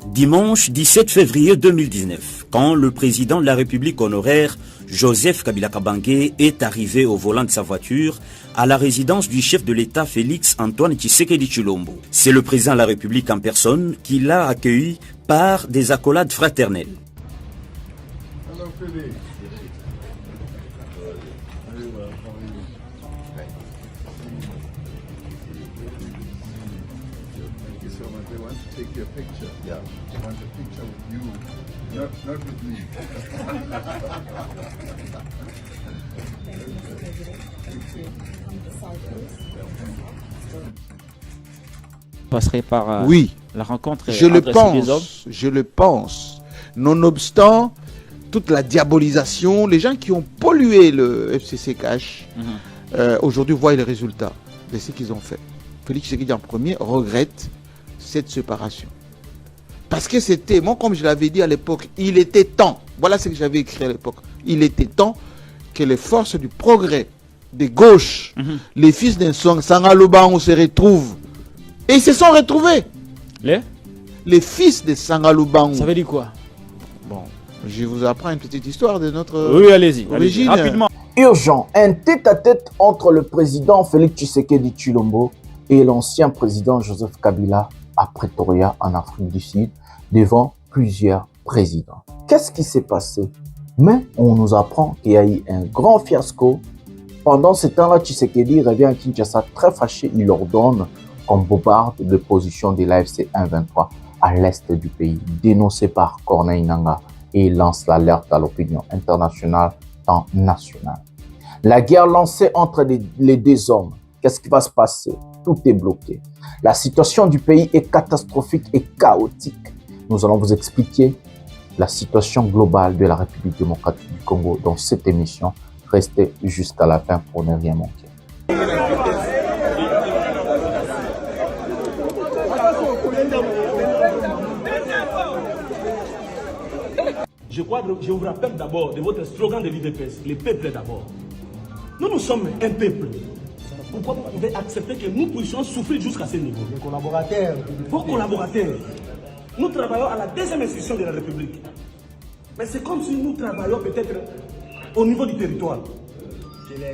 Dimanche 17 février 2019, quand le président de la République honoraire, Joseph Kabila Kabange, est arrivé au volant de sa voiture à la résidence du chef de l'État Félix Antoine Tshisekedi Tshilombo. C'est le président de la République en personne qui l'a accueilli par des accolades fraternelles. Hello, Félix. They want to take your picture. Yeah. They want a picture with you, not with me. Passerait par oui, la rencontre. Je le pense. Nonobstant toute la diabolisation, les gens qui ont pollué le FCC Cash, aujourd'hui voient les résultats de ce qu'ils ont fait. Félix Tshisekedi en premier regrette cette séparation. Parce que c'était, moi comme je l'avais dit à l'époque, il était temps, voilà ce que j'avais écrit à l'époque, il était temps que les forces du progrès, des gauches, les fils d'un Sangalouban se retrouvent. Et ils se sont retrouvés. Les fils de Sangalouban. Ça veut dire quoi? Bon, je vous apprends une petite histoire de notre oui, allez-y, origine. Rapidement. Urgent, un tête-à-tête entre le président Félix Tshisekedi Tshilombo et l'ancien président Joseph Kabila à Pretoria, en Afrique du Sud, devant plusieurs présidents. Qu'est-ce qui s'est passé? Mais on nous apprend qu'il y a eu un grand fiasco. Pendant ce temps-là, Tshisekedi revient à Kinshasa très fâché. Il ordonne qu'on bombarde les positions de l'AFC 123 à l'est du pays, dénoncé par Corneille Nangaa, et lance l'alerte à l'opinion internationale tant nationale. La guerre lancée entre les deux hommes, qu'est-ce qui va se passer? Tout est bloqué. La situation du pays est catastrophique et chaotique. Nous allons vous expliquer la situation globale de la République démocratique du Congo dans cette émission. Restez jusqu'à la fin pour ne rien manquer. Je vous rappelle d'abord de votre slogan de l'UDPS, le peuple d'abord. Nous sommes un peuple. Pourquoi vous pouvez accepter que nous puissions souffrir jusqu'à ce niveau? Les collaborateurs. Vos collaborateurs. Nous travaillons à la deuxième institution de la République. Mais c'est comme si nous travaillions peut-être au niveau du territoire.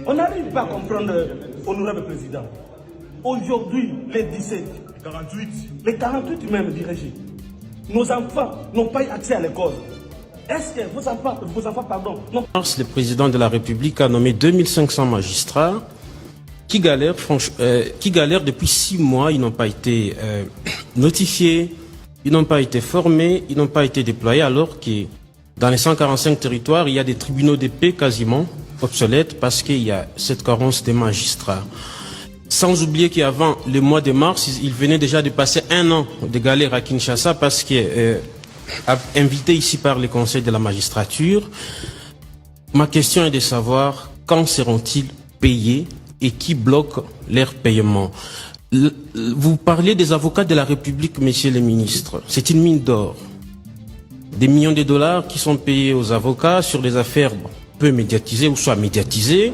On n'arrive pas à comprendre, honorable président. Aujourd'hui, les 17, les 48 même dirigés, nos enfants n'ont pas eu accès à l'école. Est-ce que vos enfants, pardon, non. Le président de la République a nommé 2500 magistrats qui galèrent depuis 6 mois. Ils n'ont pas été notifiés, ils n'ont pas été formés, ils n'ont pas été déployés, alors que dans les 145 territoires, il y a des tribunaux de paix quasiment obsolètes parce qu'il y a cette carence des magistrats. Sans oublier qu'avant le mois de mars, il venait déjà de passer 1 an de galère à Kinshasa parce que invité ici par le Conseil de la magistrature. Ma question est de savoir quand seront-ils payés et qui bloque leur paiement. Vous parlez des avocats de la République, messieurs les ministres. C'est une mine d'or. Des millions de dollars qui sont payés aux avocats sur des affaires peu médiatisées ou soit médiatisées.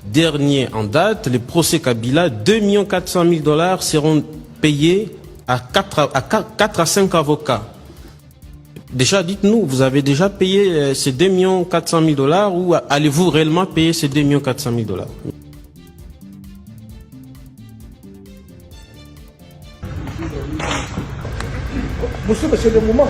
Dernier en date, le procès Kabila, 2 400 000 dollars seront payés à 4 à 5 avocats. Déjà, dites-nous, vous avez déjà payé ces 2 400 000 dollars ou allez-vous réellement payer ces 2 400 000 dollars? Monsieur, c'est le moment.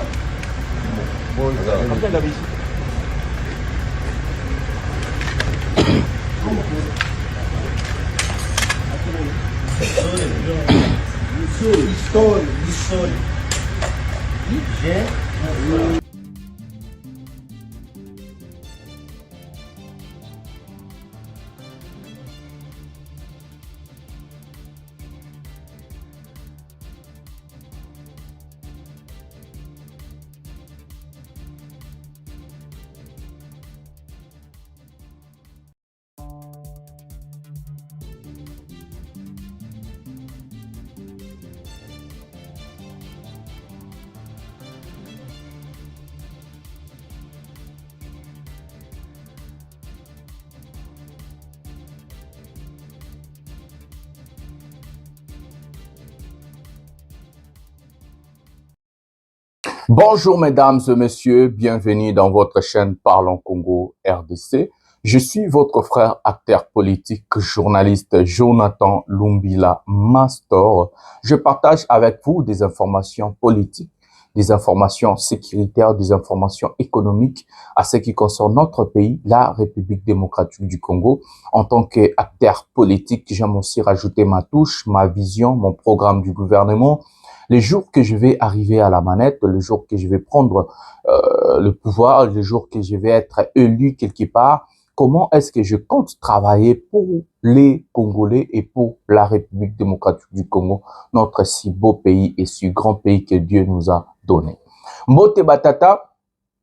Bonjour mesdames et messieurs, bienvenue dans votre chaîne Parlons Congo RDC. Je suis votre frère acteur politique, journaliste Jonathan Lumbila Mastor. Je partage avec vous des informations politiques, des informations sécuritaires, des informations économiques à ce qui concerne notre pays, la République démocratique du Congo. En tant qu'acteur politique, j'aime aussi rajouter ma touche, ma vision, mon programme du gouvernement. Les jours que je vais arriver à la manette, le jour que je vais prendre le pouvoir, le jour que je vais être élu quelque part, comment est-ce que je compte travailler pour les Congolais et pour la République démocratique du Congo, notre si beau pays et si grand pays que Dieu nous a donné. Mbote batata,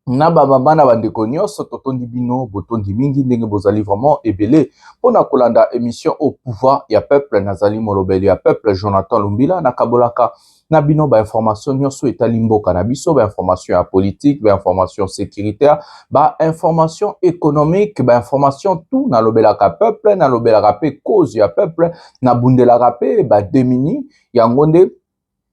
na bamama na bandeko nyonso totondi bino botondi mingi ndenge bozali vraiment ebele pona kolanda émission au pouvoir ya peuple nazali molobeli ya peuple Jonathan Lumbila na kabolaka na bino ba information nyonso etali mboka na biso ba information ya politique ba information sécuritaire ba information économique ba information tout na lobelaka peuple na lobelaka pe cause ya peuple na bundelaka pe ba demini yango nde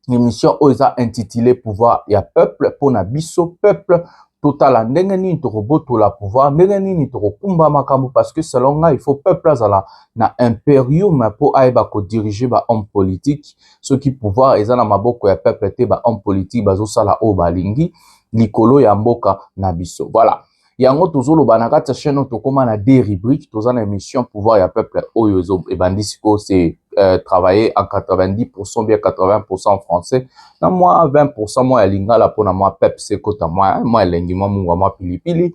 émission oza intitulée pouvoir ya peuple pona biso peuple totala ndenge nini tokobotola pouvoir ndenge nini tokokumba makambo parce que selon nga il faut peuple azala na imperium po ayeba ko diriger ba homme politique ceux qui pouvoir eza na maboko ya peuple te ba homme politique bazosala o balingi likolo ya mboka na biso voilà yango tozoloba na kati ya chaîne tokoma na des rubriques toza na émission pouvoir ya peuple oyo ebandisi ko c'est travailler en 90% bien 80% en français na moi 20% moi ya lingala pona moi pep sekota moi elengi moi pilipili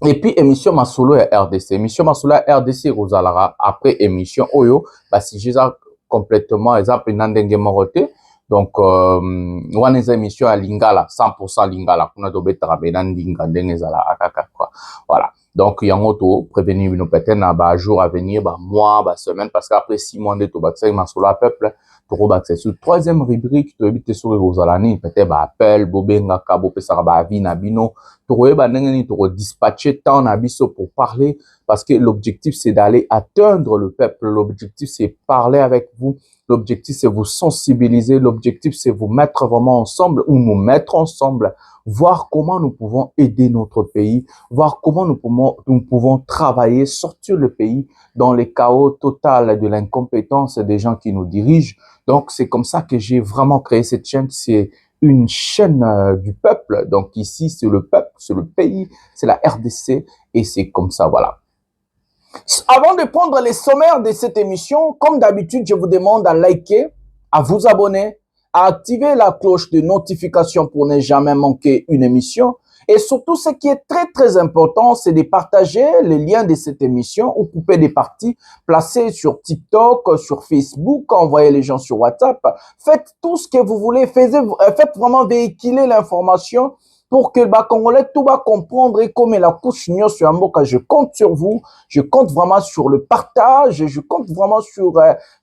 et puis émission masolo ya RDC émission masolo ya RDC rozalara après émission oyo ba sujet za complètement exemple nandenge morote donc wana eza émission ya lingala 100% lingala kuna tobetaka bena ndinga ndenge ezala akaka quoi voilà donc yango to prévenir bino peut-être na ba jour à venir ba mois ba semaine parce qu'après 6 mois de to bakisa masolo peuple to bakisa sur troisième rubrique to ebite sur rozalani peut-être ba appel bobenga ka bo pesa ba avis na bino to ba ndenge ni to dispatcher temps na biso pour parler parce que l'objectif c'est d'aller atteindre le peuple l'objectif c'est parler avec vous. L'objectif, c'est vous sensibiliser. L'objectif, c'est vous mettre vraiment ensemble ou nous mettre ensemble, voir comment nous pouvons aider notre pays, voir comment nous pouvons travailler, sortir le pays dans le chaos total de l'incompétence des gens qui nous dirigent. Donc, c'est comme ça que j'ai vraiment créé cette chaîne. C'est une chaîne du peuple. Donc, ici, c'est le peuple, c'est le pays, c'est la RDC et c'est comme ça, voilà. Avant de prendre les sommaires de cette émission, comme d'habitude, je vous demande à liker, à vous abonner, à activer la cloche de notification pour ne jamais manquer une émission. Et surtout, ce qui est très, très important, c'est de partager les liens de cette émission ou couper des parties, placer sur TikTok, sur Facebook, envoyer les gens sur WhatsApp. Faites tout ce que vous voulez. Faites vraiment véhiculer l'information pour que les Congolais tout va comprendre et comme la couche sur Amboka, je compte sur vous, je compte vraiment sur le partage, je compte vraiment sur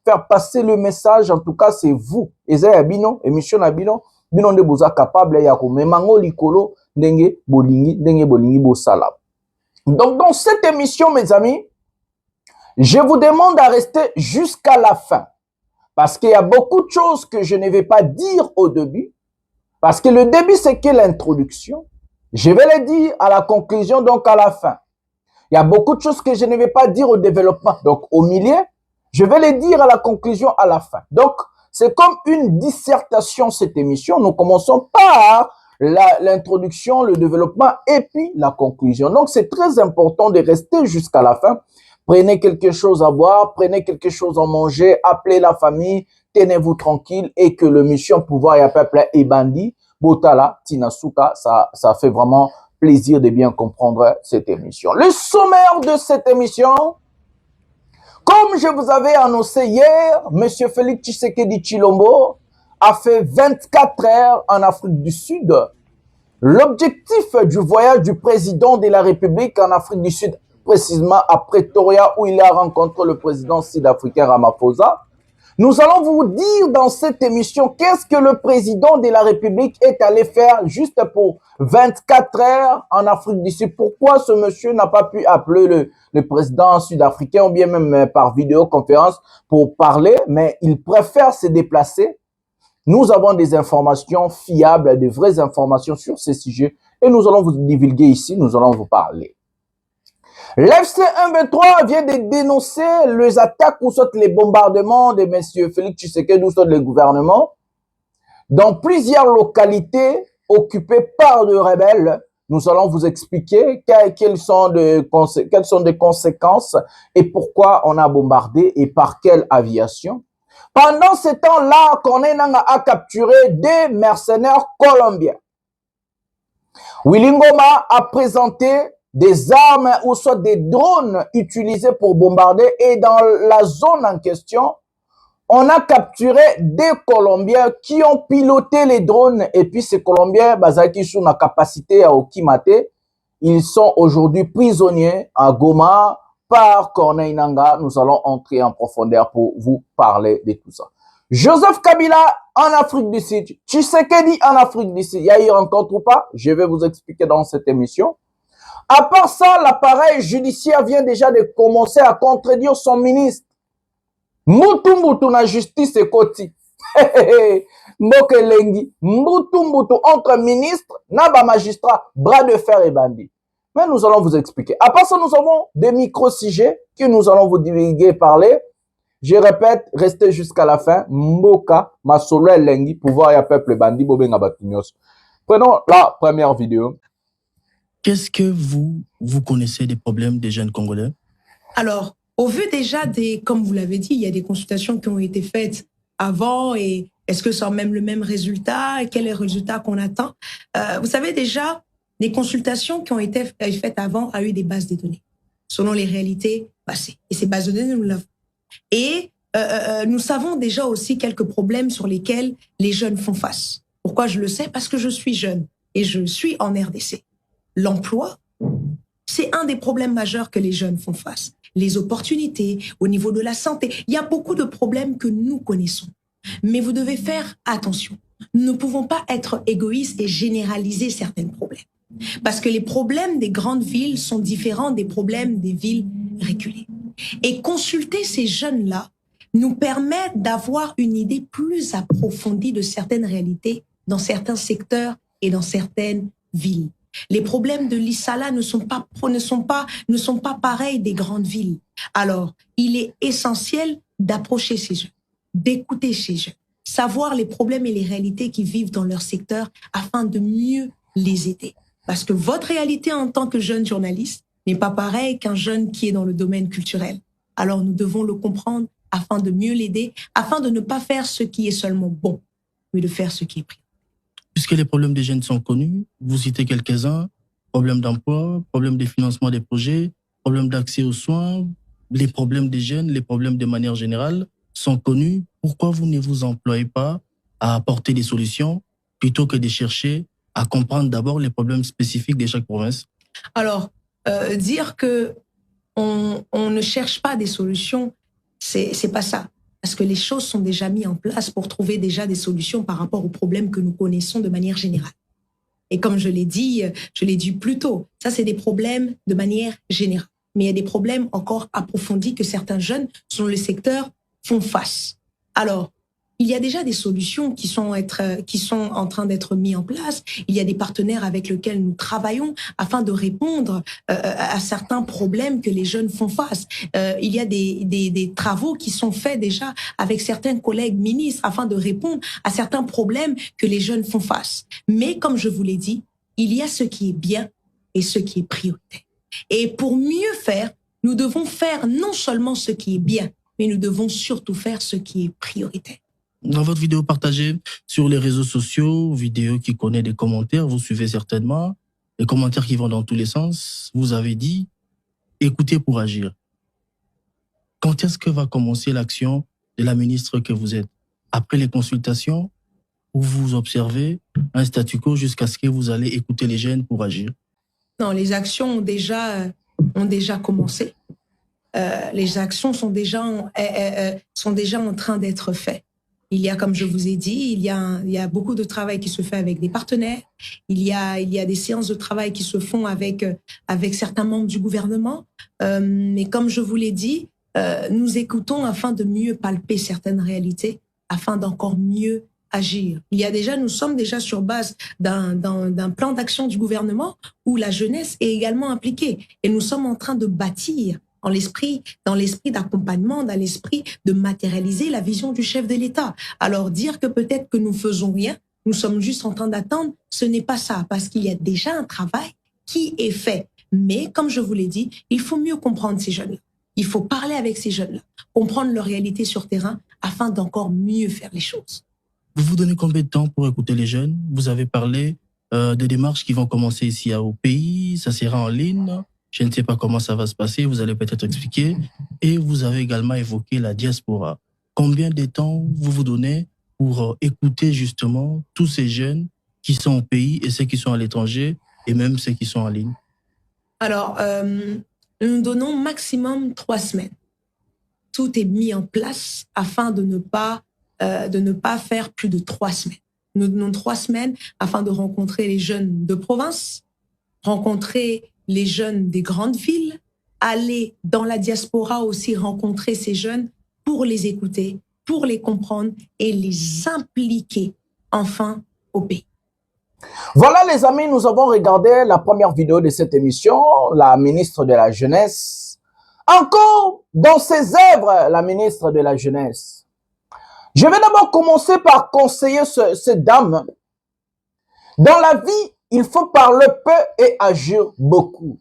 faire passer le message. En tout cas, c'est vous. Ezaya bino, émission na bino, bino de boza capable ya ko memango likolo ndenge bolingi bosala. Donc dans cette émission, mes amis, je vous demande à rester jusqu'à la fin parce qu'il y a beaucoup de choses que je ne vais pas dire au début. Parce que le début, c'est que l'introduction. Je vais le dire à la conclusion, donc à la fin. Il y a beaucoup de choses que je ne vais pas dire au développement. Donc, au milieu, je vais les dire à la conclusion, à la fin. Donc, c'est comme une dissertation, cette émission. Nous commençons par l'introduction, le développement et puis la conclusion. Donc, c'est très important de rester jusqu'à la fin. Prenez quelque chose à boire, prenez quelque chose à manger, appelez la famille, tenez-vous tranquille et que le mission pouvoir et peuple est bandit. Botala, Tinasuka, ça fait vraiment plaisir de bien comprendre cette émission. Le sommaire de cette émission, comme je vous avais annoncé hier, M. Félix Tshisekedi Tshilombo a fait 24 heures en Afrique du Sud. L'objectif du voyage du président de la République en Afrique du Sud, précisément à Pretoria, où il a rencontré le président sud-africain Ramaphosa. Nous allons vous dire dans cette émission qu'est-ce que le président de la République est allé faire juste pour 24 heures en Afrique du Sud. Pourquoi ce monsieur n'a pas pu appeler le président sud-africain ou bien même par vidéoconférence pour parler, mais il préfère se déplacer Nous avons des informations fiables, des vraies informations sur ces sujets et nous allons vous divulguer ici, nous allons vous parler. L'FC M23 vient de dénoncer les attaques ou soit les bombardements de M. Félix Tshisekedi ou soit le gouvernement dans plusieurs localités occupées par des rebelles. Nous allons vous expliquer quelles sont des conséquences et pourquoi on a bombardé et par quelle aviation. Pendant ce temps-là, Corneille Nangaa a capturé des mercenaires colombiens. Willy Ngoma a présenté des armes ou soit des drones utilisés pour bombarder et dans la zone en question, on a capturé des Colombiens qui ont piloté les drones et puis ces Colombiens, qui sont en capacité à Okimate, ils sont aujourd'hui prisonniers à Goma par Corneille Nangaa. Nous allons entrer en profondeur pour vous parler de tout ça. Joseph Kabila en Afrique du Sud, Tshisekedi en Afrique du Sud, il y a eu rencontre ou pas? Je vais vous expliquer dans cette émission. À part ça, l'appareil judiciaire vient déjà de commencer à contredire son ministre. Mbutu na justice et koti. Mboke lengi. Mbutu entre ministre, naba magistrat, bras de fer et bandit. Mais nous allons vous expliquer. À part ça, nous avons des micro-sujets que nous allons vous divulguer, parler. Je répète, restez jusqu'à la fin. Mboka, masolo lengi, pouvoir et peuple bandit, bobenga batunyos. Prenons la première vidéo. Qu'est-ce que vous connaissez des problèmes des jeunes Congolais? Alors, au vu déjà comme vous l'avez dit, il y a des consultations qui ont été faites avant et est-ce que c'est même le même résultat? Quel est le résultat qu'on attend? Vous savez déjà, les consultations qui ont été faites avant ont eu des bases de données selon les réalités passées. Et ces bases de données, nous l'avons. Et nous savons déjà aussi quelques problèmes sur lesquels les jeunes font face. Pourquoi je le sais? Parce que je suis jeune et je suis en RDC. L'emploi, c'est un des problèmes majeurs que les jeunes font face. Les opportunités, au niveau de la santé. Il y a beaucoup de problèmes que nous connaissons. Mais vous devez faire attention. Nous ne pouvons pas être égoïstes et généraliser certains problèmes. Parce que les problèmes des grandes villes sont différents des problèmes des villes reculées. Et consulter ces jeunes-là nous permet d'avoir une idée plus approfondie de certaines réalités dans certains secteurs et dans certaines villes. Les problèmes de l'Issala ne sont pas pareils des grandes villes. Alors, il est essentiel d'approcher ces jeunes, d'écouter ces jeunes, savoir les problèmes et les réalités qui vivent dans leur secteur afin de mieux les aider. Parce que votre réalité en tant que jeune journaliste n'est pas pareille qu'un jeune qui est dans le domaine culturel. Alors, nous devons le comprendre afin de mieux l'aider, afin de ne pas faire ce qui est seulement bon, mais de faire ce qui est pris. Puisque les problèmes des jeunes sont connus, vous citez quelques-uns, problèmes d'emploi, problèmes de financement des projets, problèmes d'accès aux soins, les problèmes des jeunes, les problèmes de manière générale sont connus. Pourquoi vous ne vous employez pas à apporter des solutions plutôt que de chercher à comprendre d'abord les problèmes spécifiques de chaque province? Alors, dire que on ne cherche pas des solutions, c'est pas ça. Parce que les choses sont déjà mises en place pour trouver déjà des solutions par rapport aux problèmes que nous connaissons de manière générale. Et comme je l'ai dit plus tôt, ça c'est des problèmes de manière générale. Mais il y a des problèmes encore approfondis que certains jeunes sur le secteur font face. Alors, il y a déjà des solutions qui sont en train d'être mises en place. Il y a des partenaires avec lesquels nous travaillons afin de répondre à certains problèmes que les jeunes font face. Il y a des travaux qui sont faits déjà avec certains collègues ministres afin de répondre à certains problèmes que les jeunes font face. Mais comme je vous l'ai dit, il y a ce qui est bien et ce qui est prioritaire. Et pour mieux faire, nous devons faire non seulement ce qui est bien, mais nous devons surtout faire ce qui est prioritaire. Dans votre vidéo partagée sur les réseaux sociaux, vidéo qui connaît des commentaires, vous suivez certainement, les commentaires qui vont dans tous les sens, vous avez dit « écoutez pour agir ». Quand est-ce que va commencer l'action de la ministre que vous êtes? Après les consultations, où vous observez un statu quo jusqu'à ce que vous allez écouter les jeunes pour agir? Non, les actions ont déjà commencé. Les actions sont déjà en train d'être faites. Il y a, comme je vous ai dit, il y a beaucoup de travail qui se fait avec des partenaires. Il y a des séances de travail qui se font avec certains membres du gouvernement. Mais comme je vous l'ai dit, nous écoutons afin de mieux palper certaines réalités, afin d'encore mieux agir. Nous sommes déjà sur base d'un plan d'action du gouvernement où la jeunesse est également impliquée. Et nous sommes en train de bâtir dans l'esprit d'accompagnement, dans l'esprit de matérialiser la vision du chef de l'État. Alors dire que peut-être que nous faisons rien, nous sommes juste en train d'attendre, ce n'est pas ça, parce qu'il y a déjà un travail qui est fait. Mais comme je vous l'ai dit, il faut mieux comprendre ces jeunes-là. Il faut parler avec ces jeunes-là, comprendre leur réalité sur terrain afin d'encore mieux faire les choses. Vous vous donnez combien de temps pour écouter les jeunes? Vous avez parlé des démarches qui vont commencer ici au pays, ça sera en ligne. Je ne sais pas comment ça va se passer, vous allez peut-être expliquer. Et vous avez également évoqué la diaspora. Combien de temps vous donnez pour écouter justement tous ces jeunes qui sont au pays et ceux qui sont à l'étranger et même ceux qui sont en ligne? Alors, nous donnons maximum 3 semaines. Tout est mis en place afin de ne pas faire plus de 3 semaines. Nous donnons 3 semaines afin de rencontrer les jeunes de province, rencontrer les jeunes des grandes villes, aller dans la diaspora aussi rencontrer ces jeunes pour les écouter, pour les comprendre et les impliquer enfin au pays. Voilà les amis, nous avons regardé la première vidéo de cette émission, la ministre de la Jeunesse. Encore dans ses œuvres, la ministre de la Jeunesse. Je vais d'abord commencer par conseiller cette dame. Dans la vie, il faut parler peu et agir beaucoup.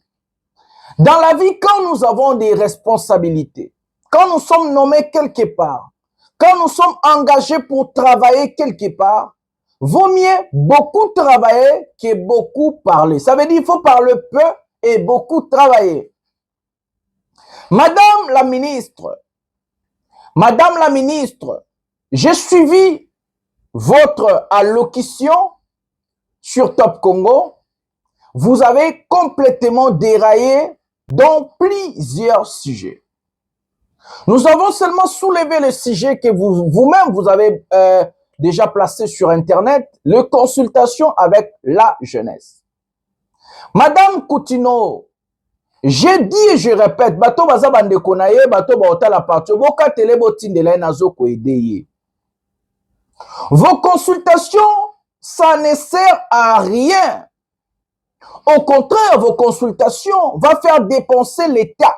Dans la vie, quand nous avons des responsabilités, quand nous sommes nommés quelque part, quand nous sommes engagés pour travailler quelque part, vaut mieux beaucoup travailler que beaucoup parler. Ça veut dire qu'il faut parler peu et beaucoup travailler. Madame la ministre, j'ai suivi votre allocution sur Top Congo. Vous avez complètement déraillé dans plusieurs sujets. Nous avons seulement soulevé le sujet que vous-même vous avez déjà placé sur Internet, les consultations avec la jeunesse. Madame Coutinho, j'ai dit et je répète, bato baza bande konaye, bato baota la partie, boka tele botindela nazo ko aider. Vos consultations, ça ne sert à rien. Au contraire, vos consultations vont faire dépenser l'État.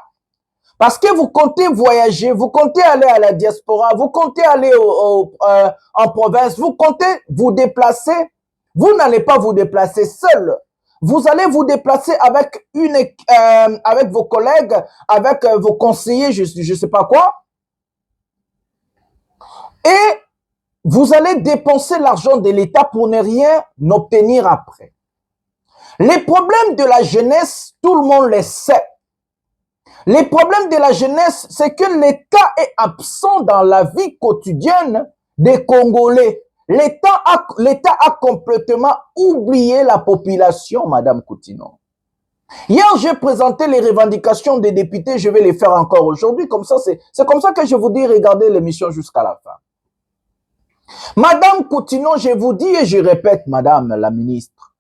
Parce que vous comptez voyager, vous comptez aller à la diaspora, vous comptez aller en province, vous comptez vous déplacer. Vous n'allez pas vous déplacer seul. Vous allez vous déplacer avec avec vos collègues, avec vos conseillers, je sais pas quoi. Et vous allez dépenser l'argent de l'État pour ne rien obtenir après. Les problèmes de la jeunesse, tout le monde les sait. Les problèmes de la jeunesse, c'est que l'État est absent dans la vie quotidienne des Congolais. L'État a complètement oublié la population, Madame Coutinho. Hier, j'ai présenté les revendications des députés, je vais les faire encore aujourd'hui. Comme ça, c'est comme ça que je vous dis, regardez l'émission jusqu'à la fin. Madame Coutinho, je vous dis et je répète, Madame la ministre,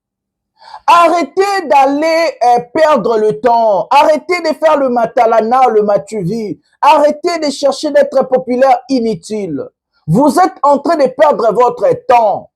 arrêtez d'aller perdre le temps. Arrêtez de faire le matalana, le matuvi. Arrêtez de chercher d'être populaire inutile. Vous êtes en train de perdre votre temps.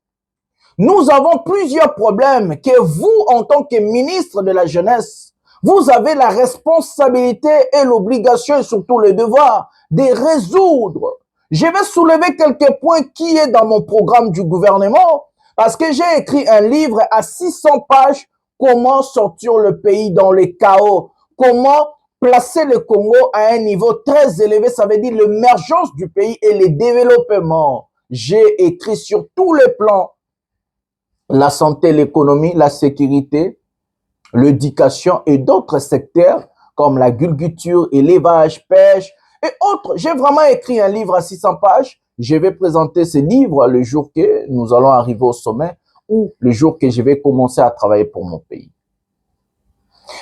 Nous avons plusieurs problèmes que vous, en tant que ministre de la Jeunesse, vous avez la responsabilité et l'obligation et surtout le devoir de résoudre. Je vais soulever quelques points qui est dans mon programme du gouvernement. Parce que j'ai écrit un livre à 600 pages, comment sortir le pays dans les chaos, comment placer le Congo à un niveau très élevé, ça veut dire l'émergence du pays et le développement. J'ai écrit sur tous les plans, la santé, l'économie, la sécurité, l'éducation et d'autres secteurs comme l'agriculture, élevage, pêche et autres. J'ai vraiment écrit un livre à 600 pages. Je vais présenter ce livre le jour que nous allons arriver au sommet ou le jour que je vais commencer à travailler pour mon pays.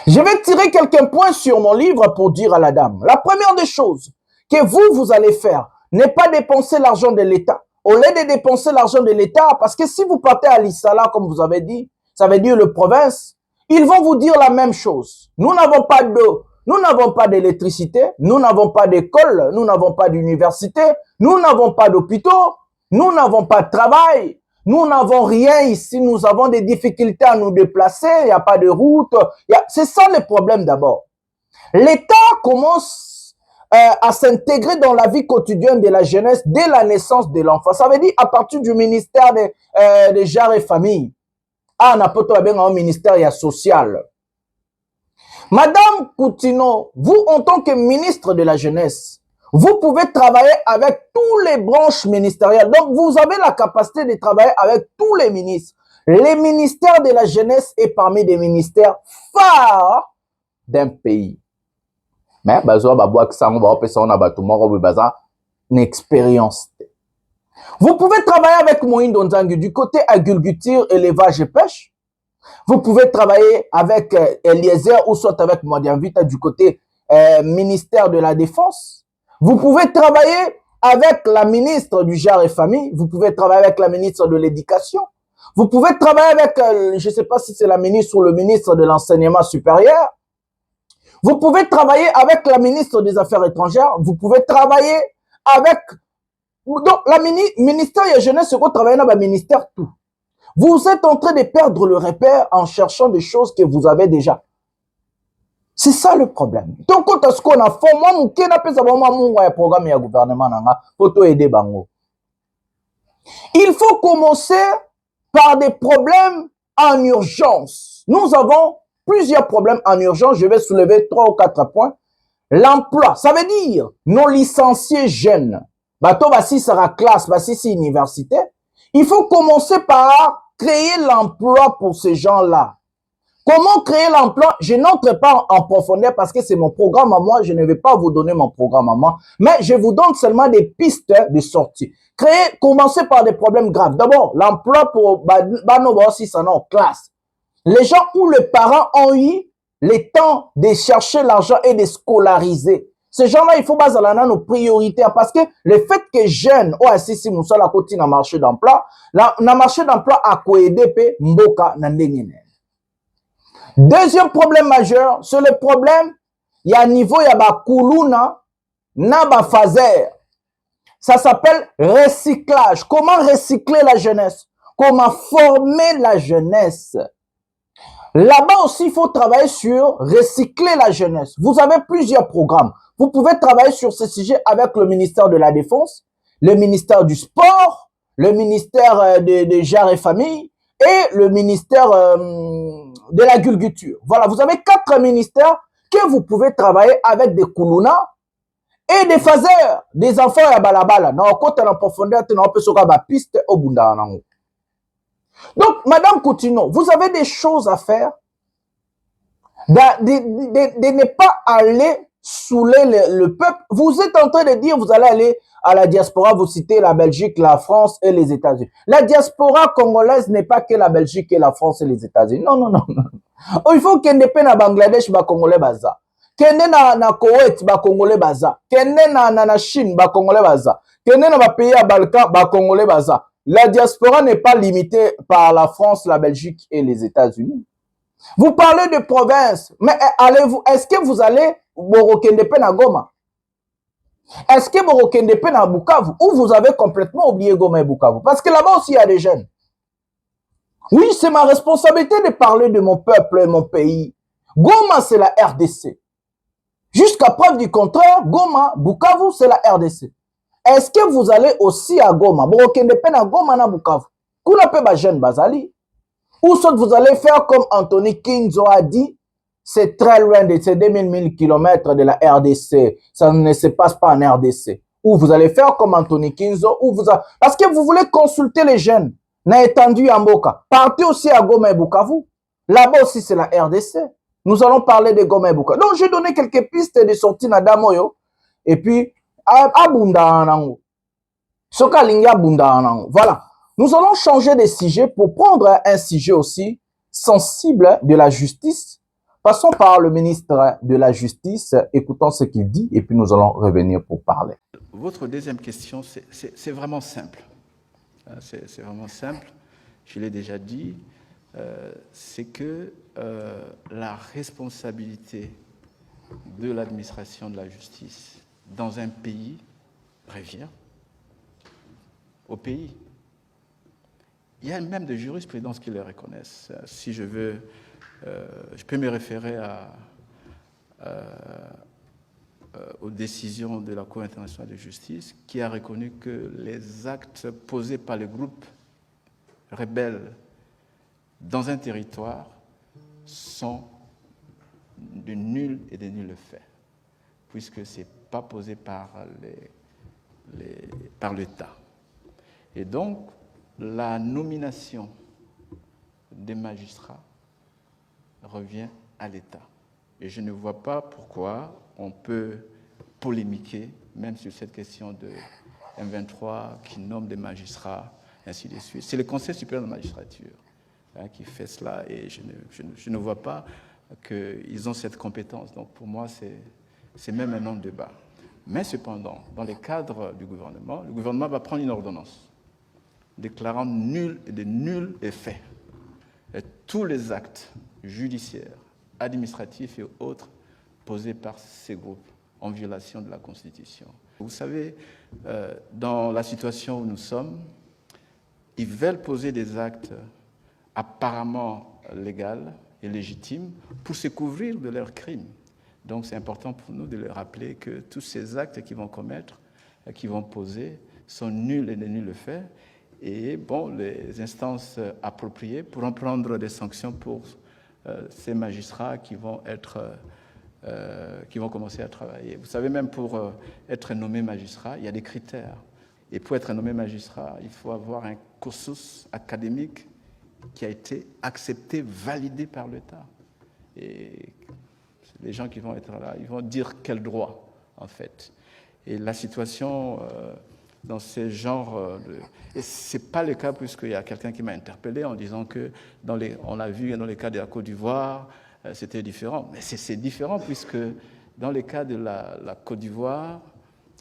Je vais tirer quelques points sur mon livre pour dire à la dame. La première des choses que vous allez faire n'est pas dépenser l'argent de l'État. Au lieu de dépenser l'argent de l'État, parce que si vous partez à l'Issala, comme vous avez dit, ça veut dire le province, ils vont vous dire la même chose. Nous n'avons pas d'eau. Nous n'avons pas d'électricité, nous n'avons pas d'école, nous n'avons pas d'université, nous n'avons pas d'hôpitaux, Nous n'avons pas de travail. Nous n'avons rien ici. Nous avons des difficultés à nous déplacer. Il n'y a pas de route. C'est ça le problème d'abord. L'État commence à s'intégrer dans la vie quotidienne de la jeunesse dès la naissance de l'enfant. Ça veut dire à partir du ministère des genres et familles. Ah, n'a pas un ministère social. Madame Coutinho, vous en tant que ministre de la jeunesse, vous pouvez travailler avec tous les branches ministérielles. Donc, vous avez la capacité de travailler avec tous les ministres. Les ministères de la jeunesse est parmi des ministères phares d'un pays. Mais, une expérience. Vous pouvez travailler avec Moïse Nzangu du côté agriculture, élevage et pêche. Vous pouvez travailler avec Eliezer ou soit avec Modianvita du côté ministère de la Défense. Vous pouvez travailler avec la ministre du genre et famille. Vous pouvez travailler avec la ministre de l'Éducation. Vous pouvez travailler avec, je ne sais pas si c'est la ministre ou le ministre de l'Enseignement supérieur. Vous pouvez travailler avec la ministre des Affaires étrangères. Vous pouvez travailler avec... Donc, la ministère de la jeunesse, c'est qu'on travaille dans le ministère tout. Vous êtes en train de perdre le repère en cherchant des choses que vous avez déjà. C'est ça le problème. Donc, quand est-ce qu'on a fait, moi, mon programme et gouvernement, pour aider Bango. Il faut commencer par des problèmes en urgence. Nous avons plusieurs problèmes en urgence. Je vais soulever 3 ou 4 points. L'emploi, ça veut dire nos licenciés jeunes. Bateau, si sera classe, si université. Il faut commencer par créer l'emploi pour ces gens-là. Comment créer l'emploi? Je n'entre pas en profondeur parce que c'est mon programme à moi. Je ne vais pas vous donner mon programme à moi. Mais je vous donne seulement des pistes de sortie. Commencez par des problèmes graves. D'abord, l'emploi pour si ça en classe. Les gens où les parents ont eu le temps de chercher l'argent et de scolariser. Ces gens-là, il faut baser nos prioritaires parce que le fait que jeunes, si nous sommes à côté dans le marché d'emploi, dans le marché d'emploi à Koedepe, Mboka, Nandengine. Deuxième problème majeur, c'est le problème, il y a un niveau, il y a ba kuluna, na ba phaser. Ça s'appelle recyclage. Comment recycler la jeunesse? Comment former la jeunesse? Là-bas aussi, il faut travailler sur recycler la jeunesse. Vous avez plusieurs programmes. Vous pouvez travailler sur ce sujet avec le ministère de la Défense, le ministère du Sport, le ministère des Genres et Familles et le ministère de l'Agriculture. Voilà, vous avez 4 ministères que vous pouvez travailler avec des koulouna et des phasers, des enfants à balabala. Non, quand on est en profondeur, on peut se faire la piste au bunda. Donc, Madame Coutinho, vous avez des choses à faire, de ne pas aller saouler le peuple. Vous êtes en train de dire, vous allez aller à la diaspora, vous citez la Belgique, la France et les États-Unis. La diaspora congolaise n'est pas que la Belgique et la France et les États-Unis. Non, non, non, non. Il faut qu'il y ait na Bangladesh, ba Congolais baza. Qu'il y ait na Koweït, ba Congolais baza. Qu'il y ait na Chine, ba Congolais baza. Qu'il y ait na pays à Balkan, ba Congolais baza. La diaspora n'est pas limitée par la France, la Belgique et les États-Unis. Vous parlez de province, mais allez-vous, est-ce que vous allez Borokendepe na Goma? Est-ce que Borokendepe na Bukavu? Ou vous avez complètement oublié Goma et Bukavu? Parce que là-bas aussi, il y a des jeunes. Oui, c'est ma responsabilité de parler de mon peuple et mon pays. Goma, c'est la RDC. Jusqu'à preuve du contraire, Goma, Bukavu, c'est la RDC. Est-ce que vous allez aussi à Goma? Borokendepe na Goma na Bukavu. Kuna pe ba jeune bazali. Ou soit vous allez faire comme Anthony Kinzo a dit, c'est très loin de ces 2000 km de la RDC. Ça ne se passe pas en RDC. Ou vous allez faire comme Anthony Kinzo, ou vous parce que vous voulez consulter les jeunes. N'a étendu à Mboka. Partez aussi à Goma et Bukavu. Là-bas aussi, c'est la RDC. Nous allons parler de Goma et Bukavu. Donc, j'ai donné quelques pistes de sortie à Damoyo. Et puis, à Bundanango. Soka Linga Bundanango. Voilà. Nous allons changer de sujet pour prendre un sujet aussi sensible de la justice. Passons par le ministre de la Justice, écoutons ce qu'il dit et puis nous allons revenir pour parler. Votre deuxième question, c'est vraiment simple. C'est vraiment simple, je l'ai déjà dit, c'est que la responsabilité de l'administration de la justice dans un pays revient au pays. Il y a même des jurisprudences qui les reconnaissent. Si je veux, je peux me référer aux décisions de la Cour internationale de justice qui a reconnu que les actes posés par les groupes rebelles dans un territoire sont de nuls et de nuls faits, puisque ce n'est pas posé par l'État. Et donc, la nomination des magistrats revient à l'État. Et je ne vois pas pourquoi on peut polémiquer, même sur cette question de M23 qui nomme des magistrats, ainsi de suite. C'est le Conseil supérieur de la magistrature qui fait cela, et je ne vois pas qu'ils ont cette compétence. Donc pour moi, c'est même un non-débat. Mais cependant, dans le cadre du gouvernement, le gouvernement va prendre une ordonnance déclarant nul et de nuls effets tous les actes judiciaires, administratifs et autres posés par ces groupes en violation de la Constitution. Vous savez, dans la situation où nous sommes, ils veulent poser des actes apparemment légaux et légitimes pour se couvrir de leurs crimes. Donc c'est important pour nous de leur rappeler que tous ces actes qu'ils vont commettre, qu'ils vont poser, sont nuls et de nuls faits. Et bon, les instances appropriées pourront prendre des sanctions pour ces magistrats qui vont commencer à travailler. Vous savez, même pour être nommé magistrat, il y a des critères. Et pour être nommé magistrat, il faut avoir un cursus académique qui a été accepté, validé par l'État. Et les gens qui vont être là, ils vont dire quel droit, en fait. Et la situation dans ce genre et ce n'est pas le cas, puisqu'il y a quelqu'un qui m'a interpellé en disant que, on l'a vu dans le cas de la Côte d'Ivoire, c'était différent. Mais c'est différent, puisque dans le cas de la Côte d'Ivoire,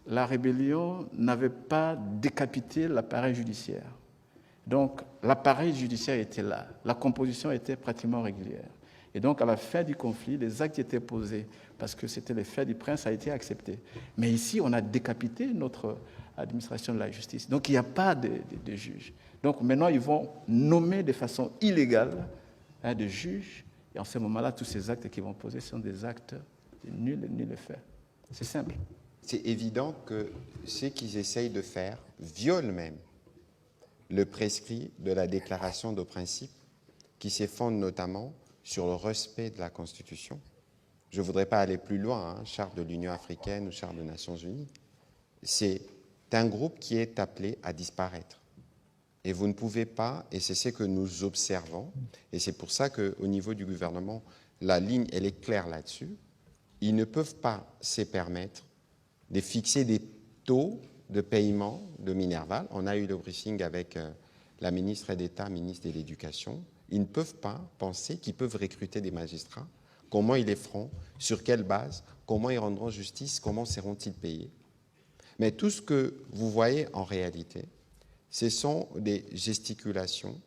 la rébellion n'avait pas décapité l'appareil judiciaire. Donc, l'appareil judiciaire était là. La composition était pratiquement régulière. Et donc, à la fin du conflit, les actes étaient posés parce que c'était le fait du prince, ça a été accepté. Mais ici, on a décapité notre administration de la justice. Donc, il n'y a pas de juge. Donc, maintenant, ils vont nommer de façon illégale des juges. Et en ce moment-là, tous ces actes qu'ils vont poser sont des actes de nul effet. C'est simple. C'est évident que ce qu'ils essayent de faire viole même le prescrit de la déclaration de principe qui se fonde notamment sur le respect de la Constitution. Je ne voudrais pas aller plus loin, charte de l'Union africaine ou charte des Nations unies. C'est un groupe qui est appelé à disparaître. Et vous ne pouvez pas, et c'est ce que nous observons, et c'est pour ça qu'au niveau du gouvernement, la ligne, elle est claire là-dessus, ils ne peuvent pas se permettre de fixer des taux de paiement de Minerval. On a eu le briefing avec la ministre d'État, ministre de l'Éducation. Ils ne peuvent pas penser qu'ils peuvent recruter des magistrats. Comment ils les feront? Sur quelle base? Comment ils rendront justice? Comment seront-ils payés? Mais tout ce que vous voyez en réalité, ce sont des gesticulations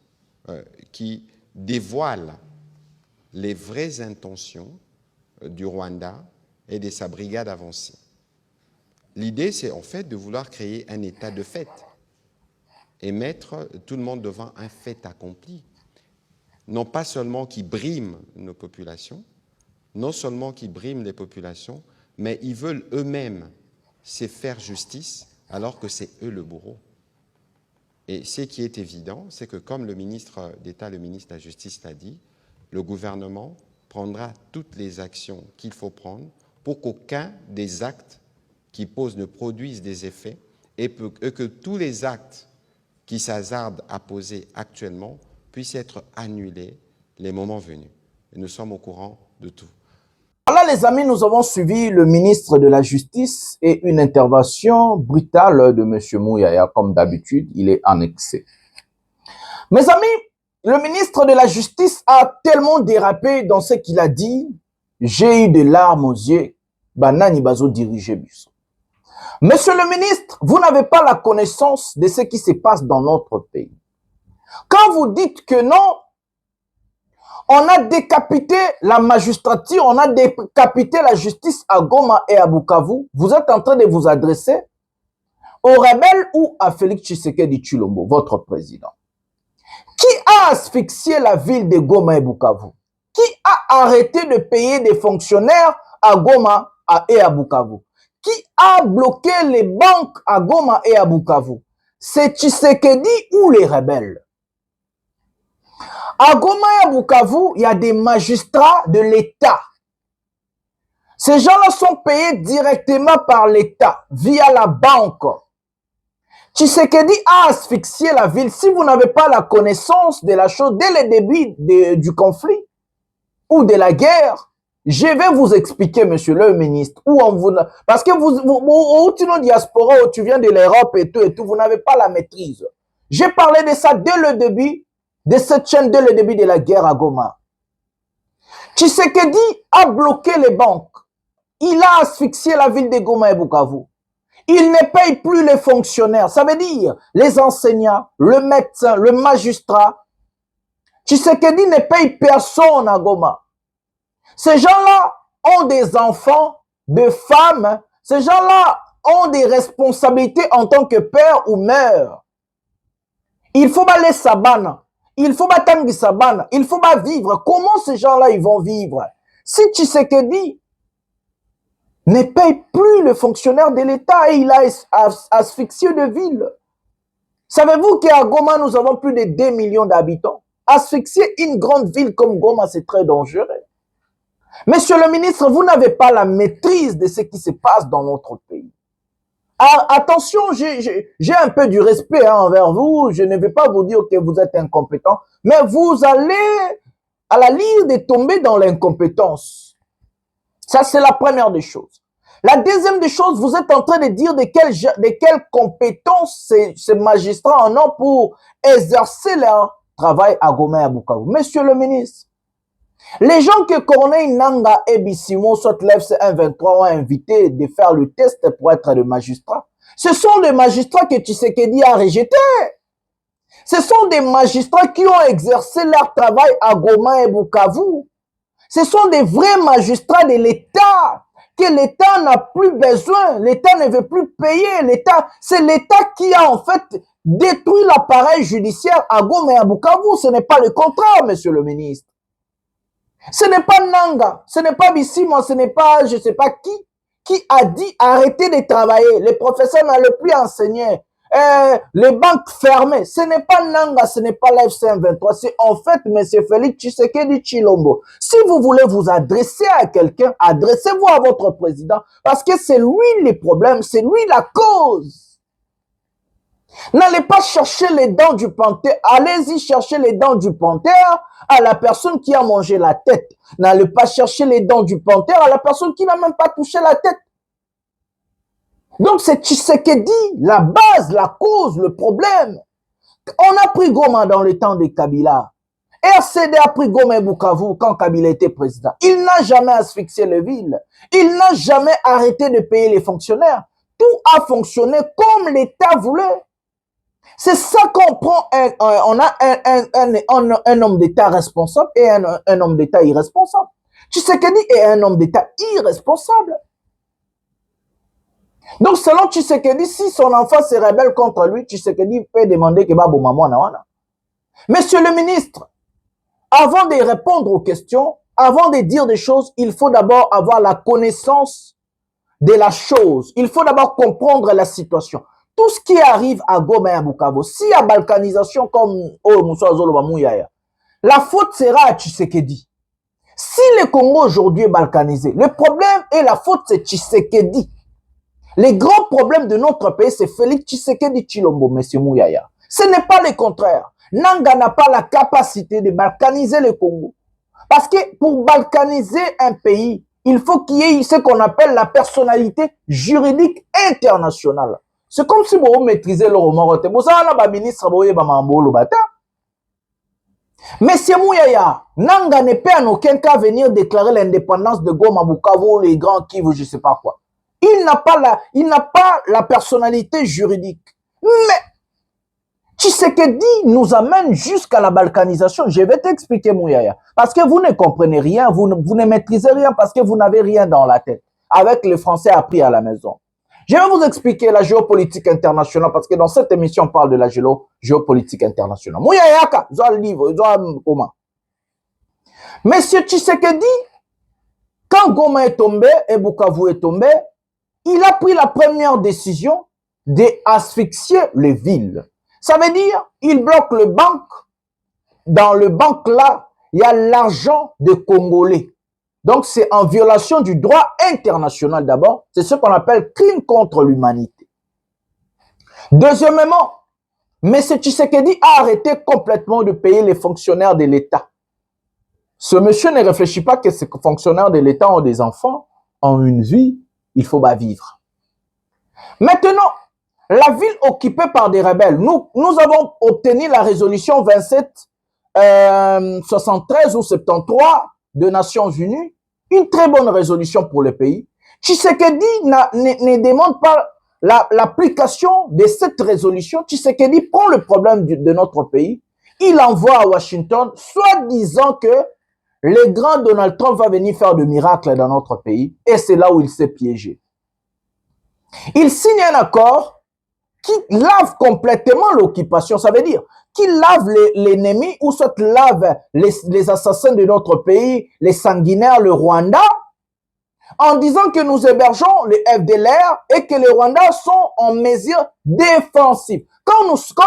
qui dévoilent les vraies intentions du Rwanda et de sa brigade avancée. L'idée, c'est en fait de vouloir créer un état de fait et mettre tout le monde devant un fait accompli. Non pas seulement qui briment nos populations, non seulement qui briment les populations, mais ils veulent eux-mêmes se faire justice alors que c'est eux le bourreau. Et ce qui est évident, c'est que comme le ministre d'État, le ministre de la Justice l'a dit, le gouvernement prendra toutes les actions qu'il faut prendre pour qu'aucun des actes qui posent ne produisent des effets et que tous les actes qui s'hasardent à poser actuellement puissent être annulés les moments venus. Et nous sommes au courant de tout. Voilà les amis, nous avons suivi le ministre de la Justice et une intervention brutale de M. Mouyaya. Comme d'habitude, il est en excès. Mes amis, le ministre de la Justice a tellement dérapé dans ce qu'il a dit. J'ai eu des larmes aux yeux. Banani Bazo dirigé Busso. Monsieur le ministre, vous n'avez pas la connaissance de ce qui se passe dans notre pays. Quand vous dites que non, on a décapité la magistrature, on a décapité la justice à Goma et à Bukavu, vous êtes en train de vous adresser aux rebelles ou à Félix Tshisekedi Tshilombo, votre président? Qui a asphyxié la ville de Goma et Bukavu? Qui a arrêté de payer des fonctionnaires à Goma et à Bukavu? Qui a bloqué les banques à Goma et à Bukavu? C'est Tshisekedi ou les rebelles? À Goma et à Bukavu, il y a des magistrats de l'État. Ces gens-là sont payés directement par l'État, via la banque. Tshisekedi a asphyxié la ville. Si vous n'avez pas la connaissance de la chose dès le début du conflit ou de la guerre, je vais vous expliquer, monsieur le ministre, parce que vous tu es diaspora, ou tu viens de l'Europe et tout, vous n'avez pas la maîtrise. J'ai parlé de ça dès le début, de cette chaîne, dès le début de la guerre à Goma. Tshisekedi a bloqué les banques. Il a asphyxié la ville de Goma et Bukavu. Il ne paye plus les fonctionnaires. Ça veut dire les enseignants, le médecin, le magistrat. Tshisekedi ne paye personne à Goma. Ces gens-là ont des enfants, des femmes. Ces gens-là ont des responsabilités en tant que père ou mère. Il faut aller sabana. Il faut tangi sabana. Il faut vivre. Comment ces gens-là ils vont vivre? Si Tshisekedi ne paye plus le fonctionnaire de l'État et il a asphyxié de villes. Savez-vous qu'à Goma, nous avons plus de 2 millions d'habitants? Asphyxier une grande ville comme Goma, c'est très dangereux. Monsieur le ministre, vous n'avez pas la maîtrise de ce qui se passe dans notre pays. Attention, j'ai un peu du respect envers vous. Je ne vais pas vous dire que vous êtes incompétent, mais vous allez à la ligne de tomber dans l'incompétence. Ça, c'est la première des choses. La deuxième des choses, vous êtes en train de dire de quelles compétences ces magistrats en ont pour exercer leur travail à Goma et à Bukavu. Monsieur le ministre, les gens que Corneille Nangaa et Bissimo, soit l'FC 123, ont invité de faire le test pour être des magistrats, ce sont des magistrats que Tshisekedi a rejetés. Ce sont des magistrats qui ont exercé leur travail à Goma et Bukavu. Ce sont des vrais magistrats de l'État, que l'État n'a plus besoin, l'État ne veut plus payer, c'est l'État qui a en fait détruit l'appareil judiciaire à Goma et à Bukavu. Ce n'est pas le contraire, monsieur le ministre. Ce n'est pas Nangaa, ce n'est pas Bissimo, ce n'est pas je ne sais pas qui a dit arrêtez de travailler, les professeurs n'allaient plus enseigner, les banques fermées. Ce n'est pas Nangaa, ce n'est pas l'FC 23, c'est en fait M. Félix Tshisekedi Tshilombo. Si vous voulez vous adresser à quelqu'un, adressez-vous à votre président, parce que c'est lui le problème, c'est lui la cause. N'allez pas chercher les dents du panthère, allez-y chercher les dents du panthère à la personne qui a mangé la tête. N'allez pas chercher les dents du panthère à la personne qui n'a même pas touché la tête. Donc c'est Tshisekedi, la base, la cause, le problème. On a pris Goma dans le temps de Kabila. RCD a pris Goma et Bukavu quand Kabila était président. Il n'a jamais asphyxié les villes. Il n'a jamais arrêté de payer les fonctionnaires. Tout a fonctionné comme l'État voulait. C'est ça qu'on prend, on a un homme d'État responsable et un homme d'État irresponsable. Tshisekedi est un homme d'État irresponsable. Donc, selon Tshisekedi, si son enfant se rebelle contre lui, Tshisekedi peut demander que Babo Maman Nawana. Monsieur le ministre, avant de répondre aux questions, avant de dire des choses, il faut d'abord avoir la connaissance de la chose. Il faut d'abord comprendre la situation. Tout ce qui arrive à Goma et à Bukavu, s'il y a balkanisation comme la faute sera à Tshisekedi. Si le Congo aujourd'hui est balkanisé, le problème et la faute c'est Tshisekedi. Les grands problèmes de notre pays, c'est Félix Tshisekedi Tshilombo, M. Mouyaya. Ce n'est pas le contraire. Nangaa n'a pas la capacité de balkaniser le Congo. Parce que pour balkaniser un pays, il faut qu'il y ait ce qu'on appelle la personnalité juridique internationale. C'est comme si vous maîtrisez le roman. Monsieur Mouyaya, Nangaa ne peut en aucun cas venir déclarer l'indépendance de Goma, Bukavu, les grands Kivu, je ne sais pas quoi. Il n'a pas la personnalité juridique. Mais Tshisekedi nous amène jusqu'à la balkanisation. Je vais t'expliquer, Mouyaya. Parce que vous ne comprenez rien, vous ne maîtrisez rien parce que vous n'avez rien dans la tête. Avec le français appris à la maison. Je vais vous expliquer la géopolitique internationale parce que dans cette émission, on parle de la géopolitique internationale. Mouyayaka, ils ont un livre, ils ont un comment. Monsieur Tshisekedi, quand Goma est tombé et Bukavu est tombé, il a pris la première décision d'asphyxier les villes. Ça veut dire, il bloque le banque. Dans le banque là, il y a l'argent des Congolais. Donc, c'est en violation du droit international d'abord. C'est ce qu'on appelle crime contre l'humanité. Deuxièmement, M. Tshisekedi a arrêté complètement de payer les fonctionnaires de l'État. Ce monsieur ne réfléchit pas que ces fonctionnaires de l'État ont des enfants, ont une vie, il faut pas vivre. Maintenant, la ville occupée par des rebelles, nous avons obtenu la résolution 2773 ou 73 des Nations Unies, une très bonne résolution pour le pays. Tshisekedi ne demande pas l'application de cette résolution. Tshisekedi prend le problème de notre pays, il envoie à Washington, soit disant que le grand Donald Trump va venir faire de miracles dans notre pays, et c'est là où il s'est piégé. Il signe un accord qui lave complètement l'occupation, ça veut dire qu'il lave l'ennemi ou soit lave les assassins de notre pays, les sanguinaires, le Rwanda, en disant que nous hébergeons les FDLR et que les Rwandais sont en mesure défensive. Quand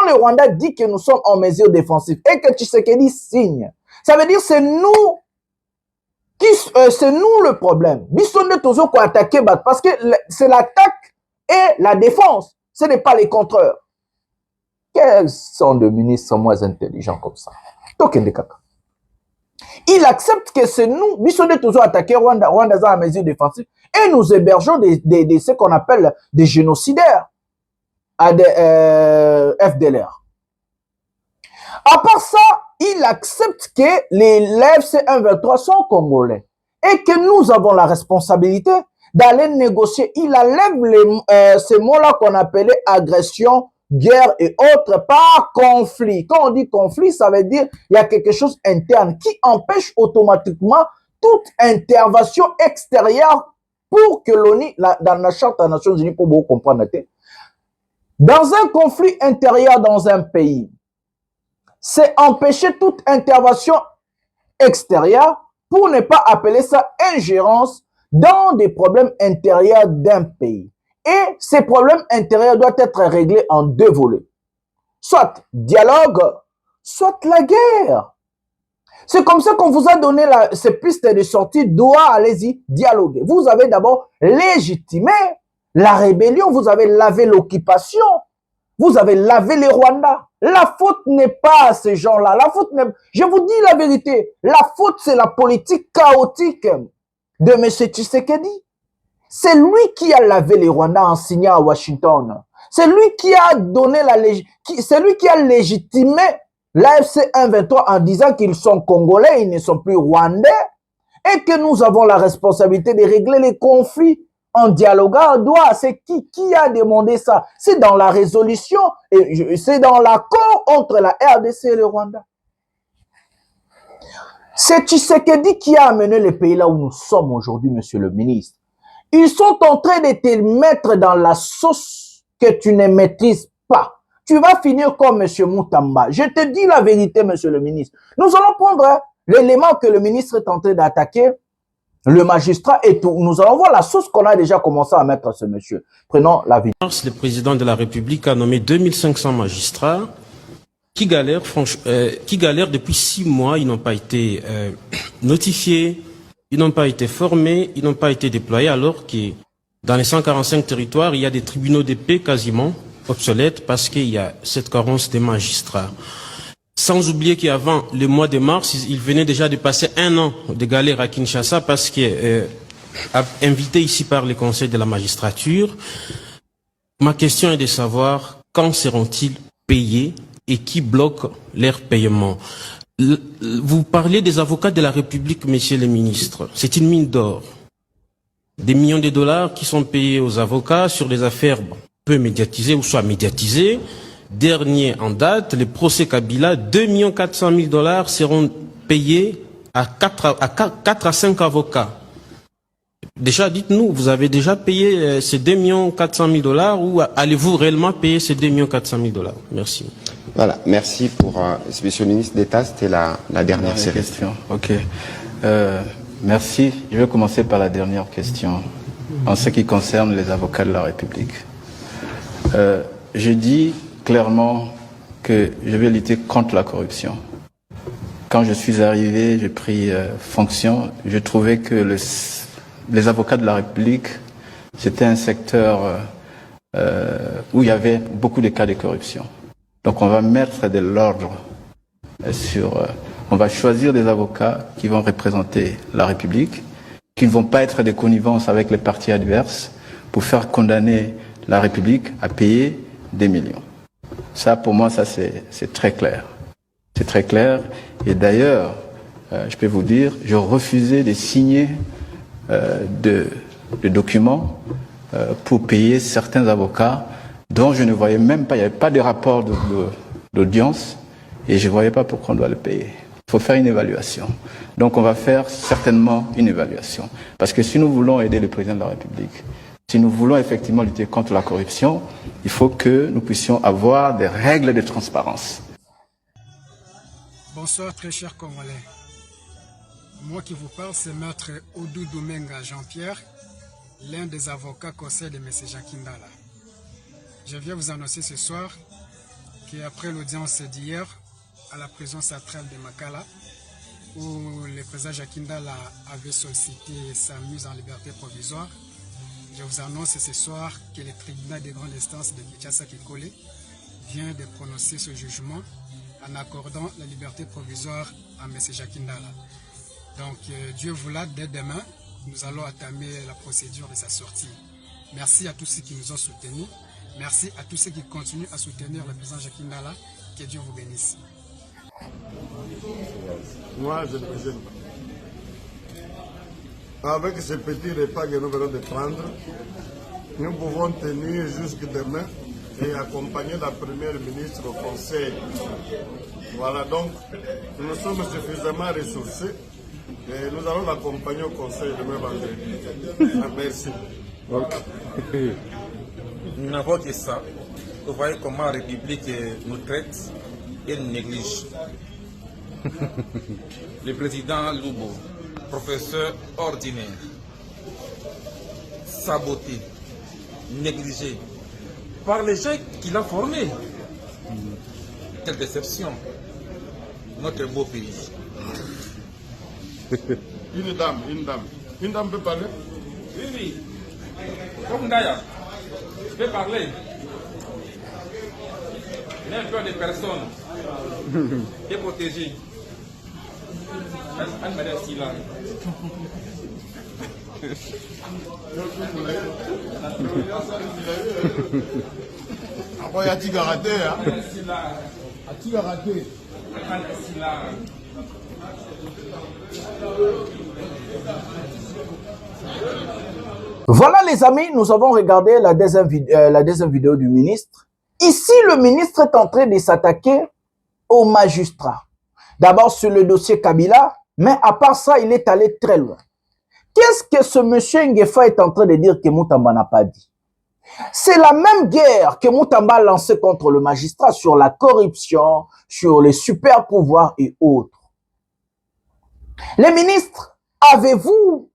le Rwanda dit que nous sommes en mesure défensive et que Tshisekedi signe, ça veut dire c'est nous le problème. Bissonde toujours qu'on attaquer parce que c'est l'attaque et la défense, ce n'est pas les contreurs. Quels sont des ministres moins intelligents comme ça? Il accepte que c'est nous, Bissonde toujours attaquer Rwanda à mesure défensive et nous hébergeons ce qu'on appelle des génocidaires à des FDLR. À part ça, il accepte que les FC123 sont congolais et que nous avons la responsabilité d'aller négocier. Il enlève ces mots-là qu'on appelait agression, guerre et autres par conflit. Quand on dit conflit, ça veut dire il y a quelque chose interne qui empêche automatiquement toute intervention extérieure pour que l'ONU, dans la charte des Nations Unies, pour vous comprendre, dans un conflit intérieur dans un pays, c'est empêcher toute intervention extérieure pour ne pas appeler ça ingérence dans des problèmes intérieurs d'un pays. Et ces problèmes intérieurs doivent être réglés en deux volets. Soit dialogue, soit la guerre. C'est comme ça qu'on vous a donné ces pistes de sortie. Allez-y, dialoguer. Vous avez d'abord légitimé la rébellion, vous avez lavé l'occupation, vous avez lavé les Rwandais. La faute n'est pas à ces gens-là. La faute n'est... Je vous dis la vérité. La faute, c'est la politique chaotique de M. Tshisekedi. C'est lui qui a lavé les Rwandais en signant à Washington. C'est lui qui a donné c'est lui qui a légitimé l'AFC-123 en disant qu'ils sont congolais, ils ne sont plus rwandais, et que nous avons la responsabilité de régler les conflits en dialoguant. C'est qui a demandé ça? C'est dans la résolution, et c'est dans l'accord entre la RDC et le Rwanda. C'est Tshisekedi qui a amené le pays là où nous sommes aujourd'hui, monsieur le ministre. Ils sont en train de te mettre dans la sauce que tu ne maîtrises pas. Tu vas finir comme M. Moutamba. Je te dis la vérité, monsieur le ministre. Nous allons prendre l'élément que le ministre est en train d'attaquer, le magistrat et tout. Nous allons voir la sauce qu'on a déjà commencé à mettre à ce monsieur. Prenons la vidéo. Le président de la République a nommé 2500 magistrats qui galèrent depuis 6 mois. Ils n'ont pas été notifiés. Ils n'ont pas été formés, ils n'ont pas été déployés, alors que dans les 145 territoires, il y a des tribunaux de paix quasiment obsolètes parce qu'il y a cette carence des magistrats. Sans oublier qu'avant le mois de mars, il venait déjà de passer 1 an de galère à Kinshasa parce que, invité ici par le Conseil de la magistrature, ma question est de savoir quand seront-ils payés et qui bloque leur paiement. Vous parlez des avocats de la République, messieurs les ministres. C'est une mine d'or. Des millions de dollars qui sont payés aux avocats sur des affaires peu médiatisées ou soit médiatisées. Dernier en date, le procès Kabila, 2 400 000 dollars seront payés à 4 à 5 avocats. Déjà, dites-nous, vous avez déjà payé ces 2 400 000 $ ou allez-vous réellement payer ces 2 400 000 $? Merci. Voilà, merci pour... Monsieur le ministre d'État, c'était la dernière question. Ok. Merci. Je vais commencer par la dernière question en ce qui concerne les avocats de la République. Je dis clairement que je vais lutter contre la corruption. Quand je suis arrivé, j'ai pris fonction, je trouvais que les avocats de la République, c'était un secteur où il y avait beaucoup de cas de corruption. Donc on va mettre de l'ordre sur... on va choisir des avocats qui vont représenter la République, qui ne vont pas être des connivences avec les partis adverses pour faire condamner la République à payer des millions. Ça, pour moi, ça c'est très clair. C'est très clair. Et d'ailleurs, je peux vous dire, je refusais de signer de documents pour payer certains avocats dont je ne voyais même pas, il n'y avait pas de rapport d'audience et je ne voyais pas pourquoi on doit le payer. Il faut faire une évaluation. Donc on va faire certainement une évaluation. Parce que si nous voulons aider le président de la République, si nous voulons effectivement lutter contre la corruption, il faut que nous puissions avoir des règles de transparence. Bonsoir très chers Congolais. Moi qui vous parle, c'est Maître Oudou Doumenga Jean-Pierre, l'un des avocats conseils de M. Jacques Ndala. Je viens vous annoncer ce soir qu'après l'audience d'hier à la prison centrale de Makala, où le président Jacques Ndala avait sollicité sa mise en liberté provisoire, je vous annonce ce soir que le tribunal de grande instance de Kinshasa Kikole vient de prononcer ce jugement en accordant la liberté provisoire à M. Jacques Ndala. Donc, Dieu voulant, dès demain, nous allons entamer la procédure de sa sortie. Merci à tous ceux qui nous ont soutenus. Merci à tous ceux qui continuent à soutenir le président Jacques Ndala. Que Dieu vous bénisse. Moi, je ne présente pas. Avec ce petit repas que nous venons de prendre, nous pouvons tenir jusqu'à demain et accompagner la première ministre au conseil. Voilà, donc nous sommes suffisamment ressourcés et nous allons l'accompagner au conseil demain vendredi. Merci. Okay. Nous n'avons que ça. Vous voyez comment la République nous traite et nous néglige. Le président Lubo, professeur ordinaire, saboté, négligé par les gens qu'il a formés. Quelle déception. Notre beau pays. Une dame peut parler? Oui, oui. Comme Ndaya, je peux parler. Il y a un peu de personnes qui est protégée. Elle me laisse là. Après, il y a Tiga raté, hein? Tiga raté. Voilà les amis, nous avons regardé la deuxième vidéo du ministre. Ici, le ministre est en train de s'attaquer aux magistrats. D'abord sur le dossier Kabila, mais à part ça, il est allé très loin. Qu'est-ce que ce monsieur Ngefa est en train de dire que Moutamba n'a pas dit? C'est la même guerre que Moutamba a lancée contre le magistrat sur la corruption, sur les super pouvoirs et autres. Les ministres, avez-vous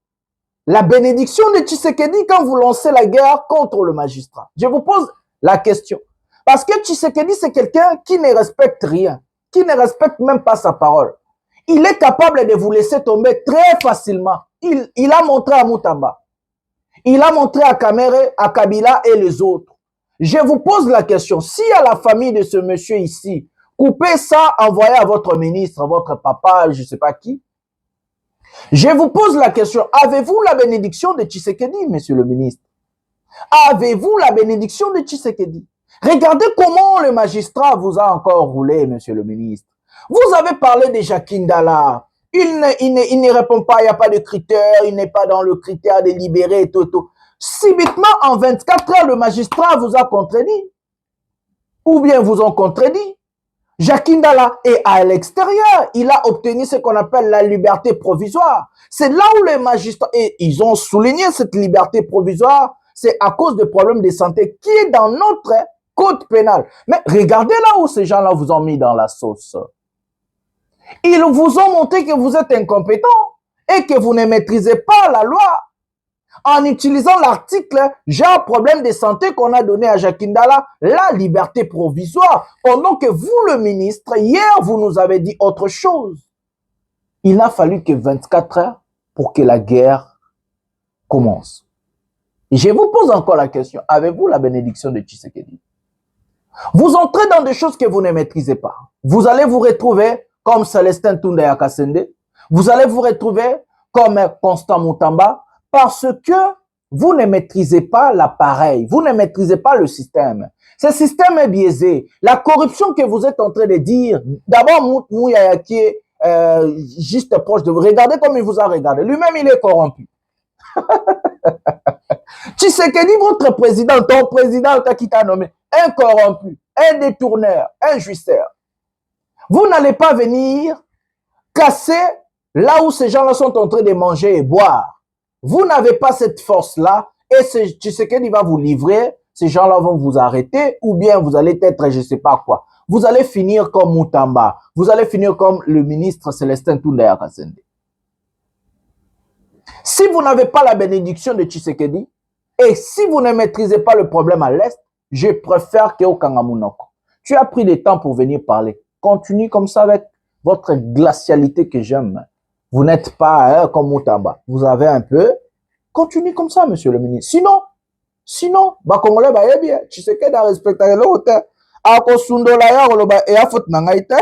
la bénédiction de Tshisekedi quand vous lancez la guerre contre le magistrat? Je vous pose la question. Parce que Tshisekedi, c'est quelqu'un qui ne respecte rien, qui ne respecte même pas sa parole. Il est capable de vous laisser tomber très facilement. Il a montré à Moutamba. Il a montré à Kamere, à Kabila et les autres. Je vous pose la question. Si à la famille de ce monsieur ici, coupez ça, envoyez à votre ministre, à votre papa, je ne sais pas qui. Je vous pose la question. Avez-vous la bénédiction de Tshisekedi, monsieur le ministre? Avez-vous la bénédiction de Tshisekedi? Regardez comment le magistrat vous a encore roulé, monsieur le ministre. Vous avez parlé de Jacques Ndala. Il ne répond pas, il n'y a pas de critères, il n'est pas dans le critère de libérer et tout. Subitement, en 24 heures, le magistrat vous a contredit. Ou bien vous ont contredit. Jacques Ndala est à l'extérieur. Il a obtenu ce qu'on appelle la liberté provisoire. C'est là où les magistrats, et ils ont souligné cette liberté provisoire, c'est à cause des problèmes de santé qui est dans notre code pénal. Mais regardez là où ces gens-là vous ont mis dans la sauce. Ils vous ont montré que vous êtes incompétent et que vous ne maîtrisez pas la loi. En utilisant l'article, genre problème de santé qu'on a donné à Jacques Ndala, la liberté provisoire, pendant que vous, le ministre, hier, vous nous avez dit autre chose. Il n'a fallu que 24 heures pour que la guerre commence. Et je vous pose encore la question, avez-vous la bénédiction de Tshisekedi? Vous entrez dans des choses que vous ne maîtrisez pas. Vous allez vous retrouver comme Célestin Tounda Kasende, vous allez vous retrouver comme Constant Moutamba, parce que vous ne maîtrisez pas l'appareil, vous ne maîtrisez pas le système. Ce système est biaisé. La corruption que vous êtes en train de dire, d'abord Mouyaya qui est juste proche de vous, regardez comme il vous a regardé. Lui-même, il est corrompu. Tshisekedi, votre président, ton président qui t'a nommé, un corrompu, un détourneur, un jouisseur. Vous n'allez pas venir casser là où ces gens-là sont en train de manger et boire. Vous n'avez pas cette force-là et Tshisekedi va vous livrer, ces gens-là vont vous arrêter ou bien vous allez être je ne sais pas quoi. Vous allez finir comme Moutamba, vous allez finir comme le ministre Célestin Tounda Kasende. Si vous n'avez pas la bénédiction de Tshisekedi et si vous ne maîtrisez pas le problème à l'Est, je préfère que au Kangamunoko. Tu as pris le temps pour venir parler. Continue comme ça avec votre glacialité que j'aime. Vous n'êtes pas comme Moutamba. Vous avez un peu. Continuez comme ça, monsieur le ministre. Sinon, Congolais, bien. Tu sais qu'il y a respecté l'autre. Ako sundola ya oloba e afot na ngaita.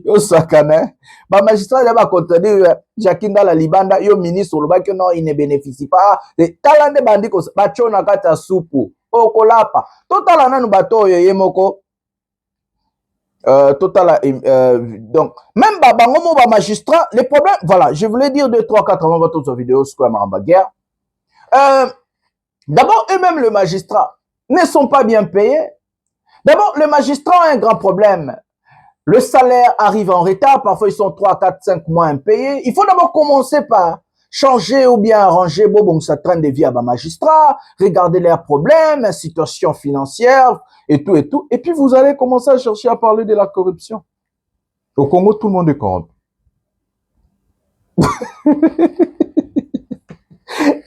Yo sakana. Magistrat là va contredire Jacques Ndala libanda yo ministre oloba que non, il ne bénéficie pas. Talande bandi ko bachona kata supu. Okolapa. Totala nanu bato yo yemoko. Donc, même Babangomo, magistrat, les problèmes, voilà, je voulais dire 2, 3, 4 avant votre vidéo, c'est quoi Maramba Guerre. D'abord, eux-mêmes, les magistrats, ne sont pas bien payés. D'abord, les magistrats ont un grand problème. Le salaire arrive en retard, parfois ils sont 3, 4, 5 mois impayés. Il faut d'abord commencer par changer ou bien arranger sa train de vie à magistrat, regarder leurs problèmes, situation financière, et tout. Et puis, vous allez commencer à chercher à parler de la corruption. Au Congo, tout le monde est corrompu.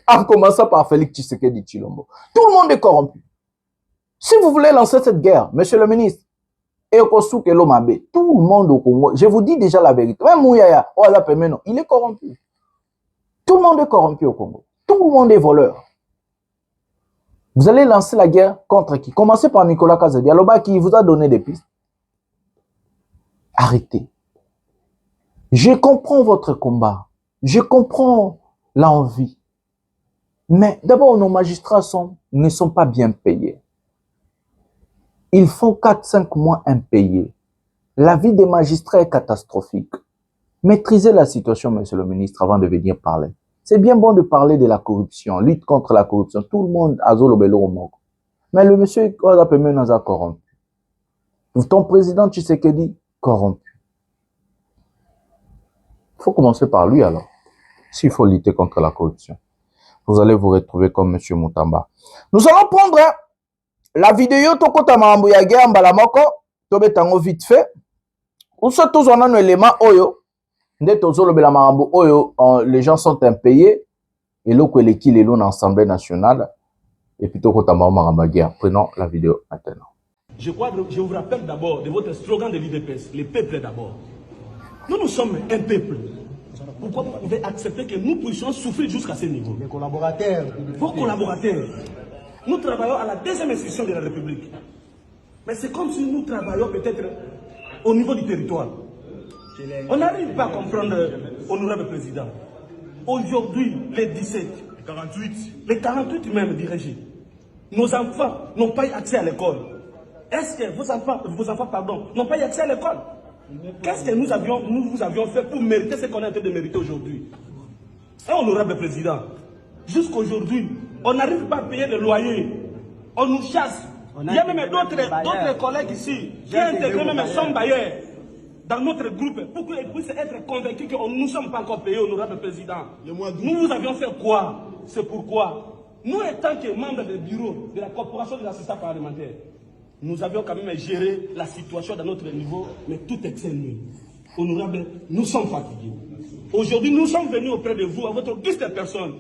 En commençant par Félix Tshisekedi Tshilombo. Tout le monde est corrompu. Si vous voulez lancer cette guerre, monsieur le ministre, tout le monde au Congo, je vous dis déjà la vérité, même Mouyaya, il est corrompu. Tout le monde est corrompu au Congo. Tout le monde est voleur. Vous allez lancer la guerre contre qui? Commencez par Nicolas Kazadi, Aloba qui vous a donné des pistes. Arrêtez. Je comprends votre combat. Je comprends l'envie. Mais d'abord, nos magistrats ne sont pas bien payés. Ils font 4-5 mois impayés. La vie des magistrats est catastrophique. Maîtrisez la situation, monsieur le ministre, avant de venir parler. C'est bien bon de parler de la corruption, lutte contre la corruption. Tout le monde a zolobelo au monde. Mais le monsieur nous a corrompu. Ton président Tshisekedi, corrompu. Il faut commencer par lui alors. S'il faut lutter contre la corruption. Vous allez vous retrouver comme monsieur Moutamba. Nous allons prendre la vidéo Tokota Marambuya Guerre Mbalamoko. Tobetango vite fait. Ou ce tous on a un élément oyo. Les gens sont impayés et l'eau que l'équipe est dans l'Assemblée nationale et plutôt que prenons la vidéo maintenant. Je vous rappelle d'abord de votre slogan de l'IDPS, le peuple d'abord. Nous sommes un peuple. Pourquoi vous pouvez accepter que nous puissions souffrir jusqu'à ce niveau? Les collaborateurs. Vos collaborateurs. Nous travaillons à la deuxième institution de la République. Mais c'est comme si nous travaillions peut-être au niveau du territoire. On n'arrive pas à comprendre, honorable président. Aujourd'hui, les 17, les 48 même dirigés, nos enfants n'ont pas eu accès à l'école. Est-ce que vos enfants n'ont pas eu accès à l'école? Qu'est-ce que nous vous avions fait pour mériter ce qu'on est en train de mériter aujourd'hui? Honorable président, jusqu'aujourd'hui, on n'arrive pas à payer le loyer. On nous chasse Il y a même d'autres collègues ici qui ont intégré même son bailleur dans notre groupe pour qu'ils puissent être convaincus que nous ne sommes pas encore payés, honorable président. Nous vous avions fait quoi? C'est pourquoi nous, étant que membres du bureau de la corporation des assistants parlementaires, nous avions quand même géré la situation dans notre niveau, mais tout excès nul. Honorable, nous sommes fatigués. Aujourd'hui, nous sommes venus auprès de vous, à votre auguste personne,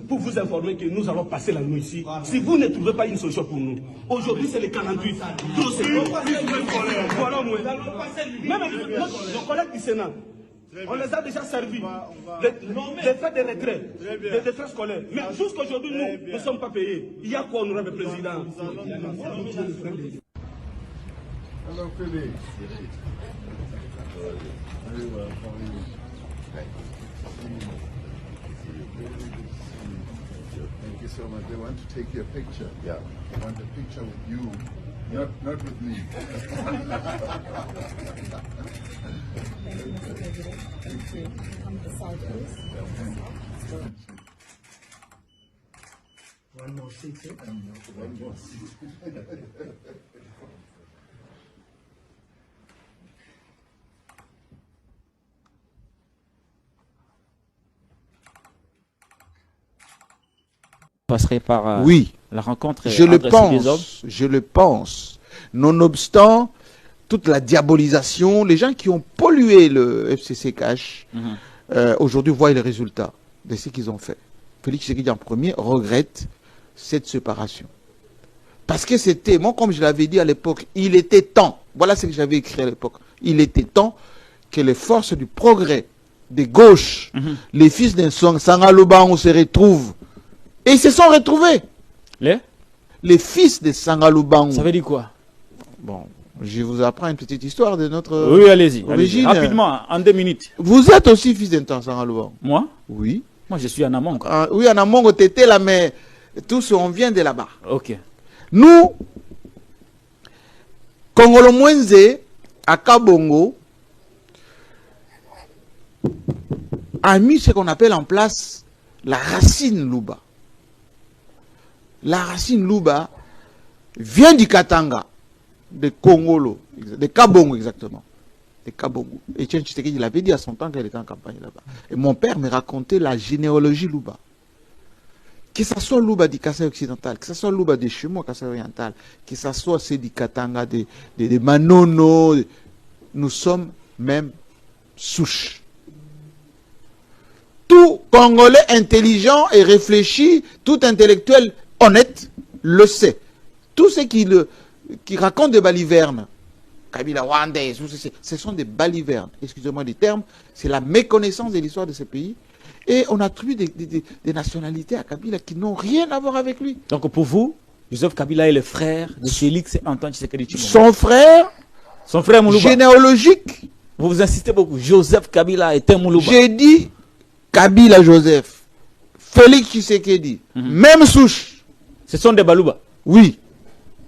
pour vous informer que nous allons passer la nuit ici. Si vous ne trouvez pas une solution pour nous, aujourd'hui c'est le 48. Voilà, moi. Même nos collègues du Sénat, on les a déjà servis des frais de retrait, des frais scolaires. Mais jusqu'à aujourd'hui, nous ne sommes pas payés. Il y a quoi, honorable président? Alors, Félix. Thank you so much. They want to take your picture. Yeah. They want a picture with you, not with me. One more seat. One more seat. Passerait par oui, la rencontre. Je le pense. Nonobstant toute la diabolisation, les gens qui ont pollué le FCC Cash, aujourd'hui voient les résultats de ce qu'ils ont fait. Félix Tshisekedi en premier regrette cette séparation. Parce que c'était, moi comme je l'avais dit à l'époque, il était temps, voilà ce que j'avais écrit à l'époque, il était temps que les forces du progrès, des gauches, les fils d'un Sangalubango se retrouvent. Et ils se sont retrouvés. Les fils de Sangalubango. Ça veut dire quoi? Bon, je vous apprends une petite histoire de notre oui, allez-y. Rapidement, en 2 minutes. Vous êtes aussi fils d'un Sangalubango? Moi? Oui. Moi, je suis en Amont. Oui, en Amont, t'étais là, mais tous, on vient de là-bas. Ok. Nous, Congolo Mwenze, à Kabongo, a mis ce qu'on appelle en place la racine Luba. La racine Luba vient du Katanga, de Congolo, de Kabongo exactement. De Kabongo. Et Etienne Tshisekedi l'avait dit à son temps qu'il était en campagne là-bas. Et mon père me racontait la généalogie Luba. Que ce soit Luba du Kassai occidental, que ce soit Luba de Chemo, Kassai oriental, que ce soit ceux du Katanga, de Manono, nous sommes même souches. Tout Congolais intelligent et réfléchi, tout intellectuel honnête le sait. Tous ceux qui racontent des balivernes, Kabila Rwandais, ce sont des balivernes. Excusez-moi du terme, c'est la méconnaissance de l'histoire de ce pays. Et on attribue des nationalités à Kabila qui n'ont rien à voir avec lui. Donc pour vous, Joseph Kabila est le frère de Félix Antoine Tshisekedi Tshilombo. Son frère Moulouba. Généalogique. Vous insistez beaucoup. Joseph Kabila est un Moulouba. J'ai dit Kabila Joseph, Félix Tshisekedi, même souche. Ce sont des Balouba. Oui.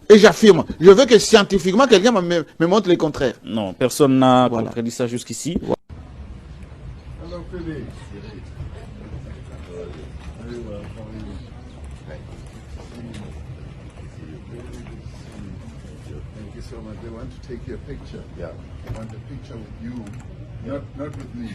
Et j'affirme. Je veux que scientifiquement, quelqu'un me montre le contraire. Non, personne n'a contredit ça jusqu'ici. Alors, Félix. Thank you so much. They want to take your picture. Yeah. They want a picture with you, not with me.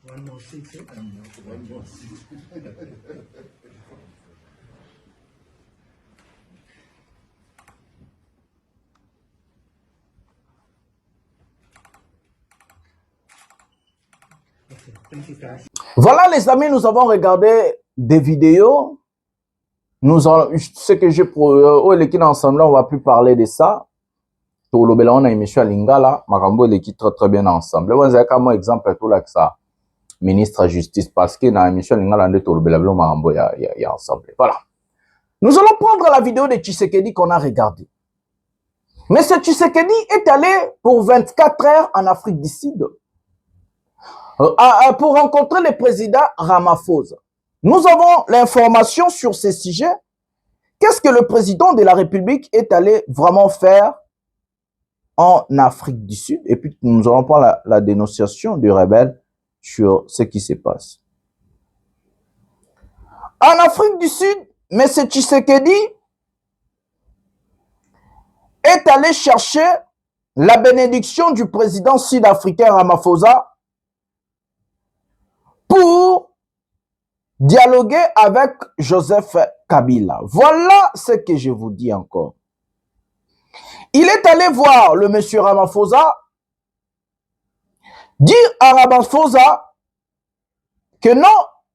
One more seat. One more seat. Voilà les amis, nous avons regardé des vidéos. Ce que j'ai pour l'équipe ensemble, on va plus parler de ça. Tout le on a émission à Lingala, Marambo l'équipe très bien ensemble. Vous avez comme exemple tout là que ça, ministre de justice, parce que dans l'émission Lingala, on est tout le Marambo y a ensemble. Voilà. Nous allons prendre la vidéo de Tshisekedi qu'on a regardée. Mais ce Tshisekedi est allé pour 24 heures en Afrique du Sud. Pour rencontrer le président Ramaphosa. Nous avons l'information sur ces sujets. Qu'est-ce que le président de la République est allé vraiment faire en Afrique du Sud, et puis nous allons prendre la dénonciation du rebelle sur ce qui se passe. En Afrique du Sud, M. Tshisekedi est allé chercher la bénédiction du président sud-africain Ramaphosa pour dialoguer avec Joseph Kabila. Voilà ce que je vous dis encore. Il est allé voir le monsieur Ramaphosa, dire à Ramaphosa que non,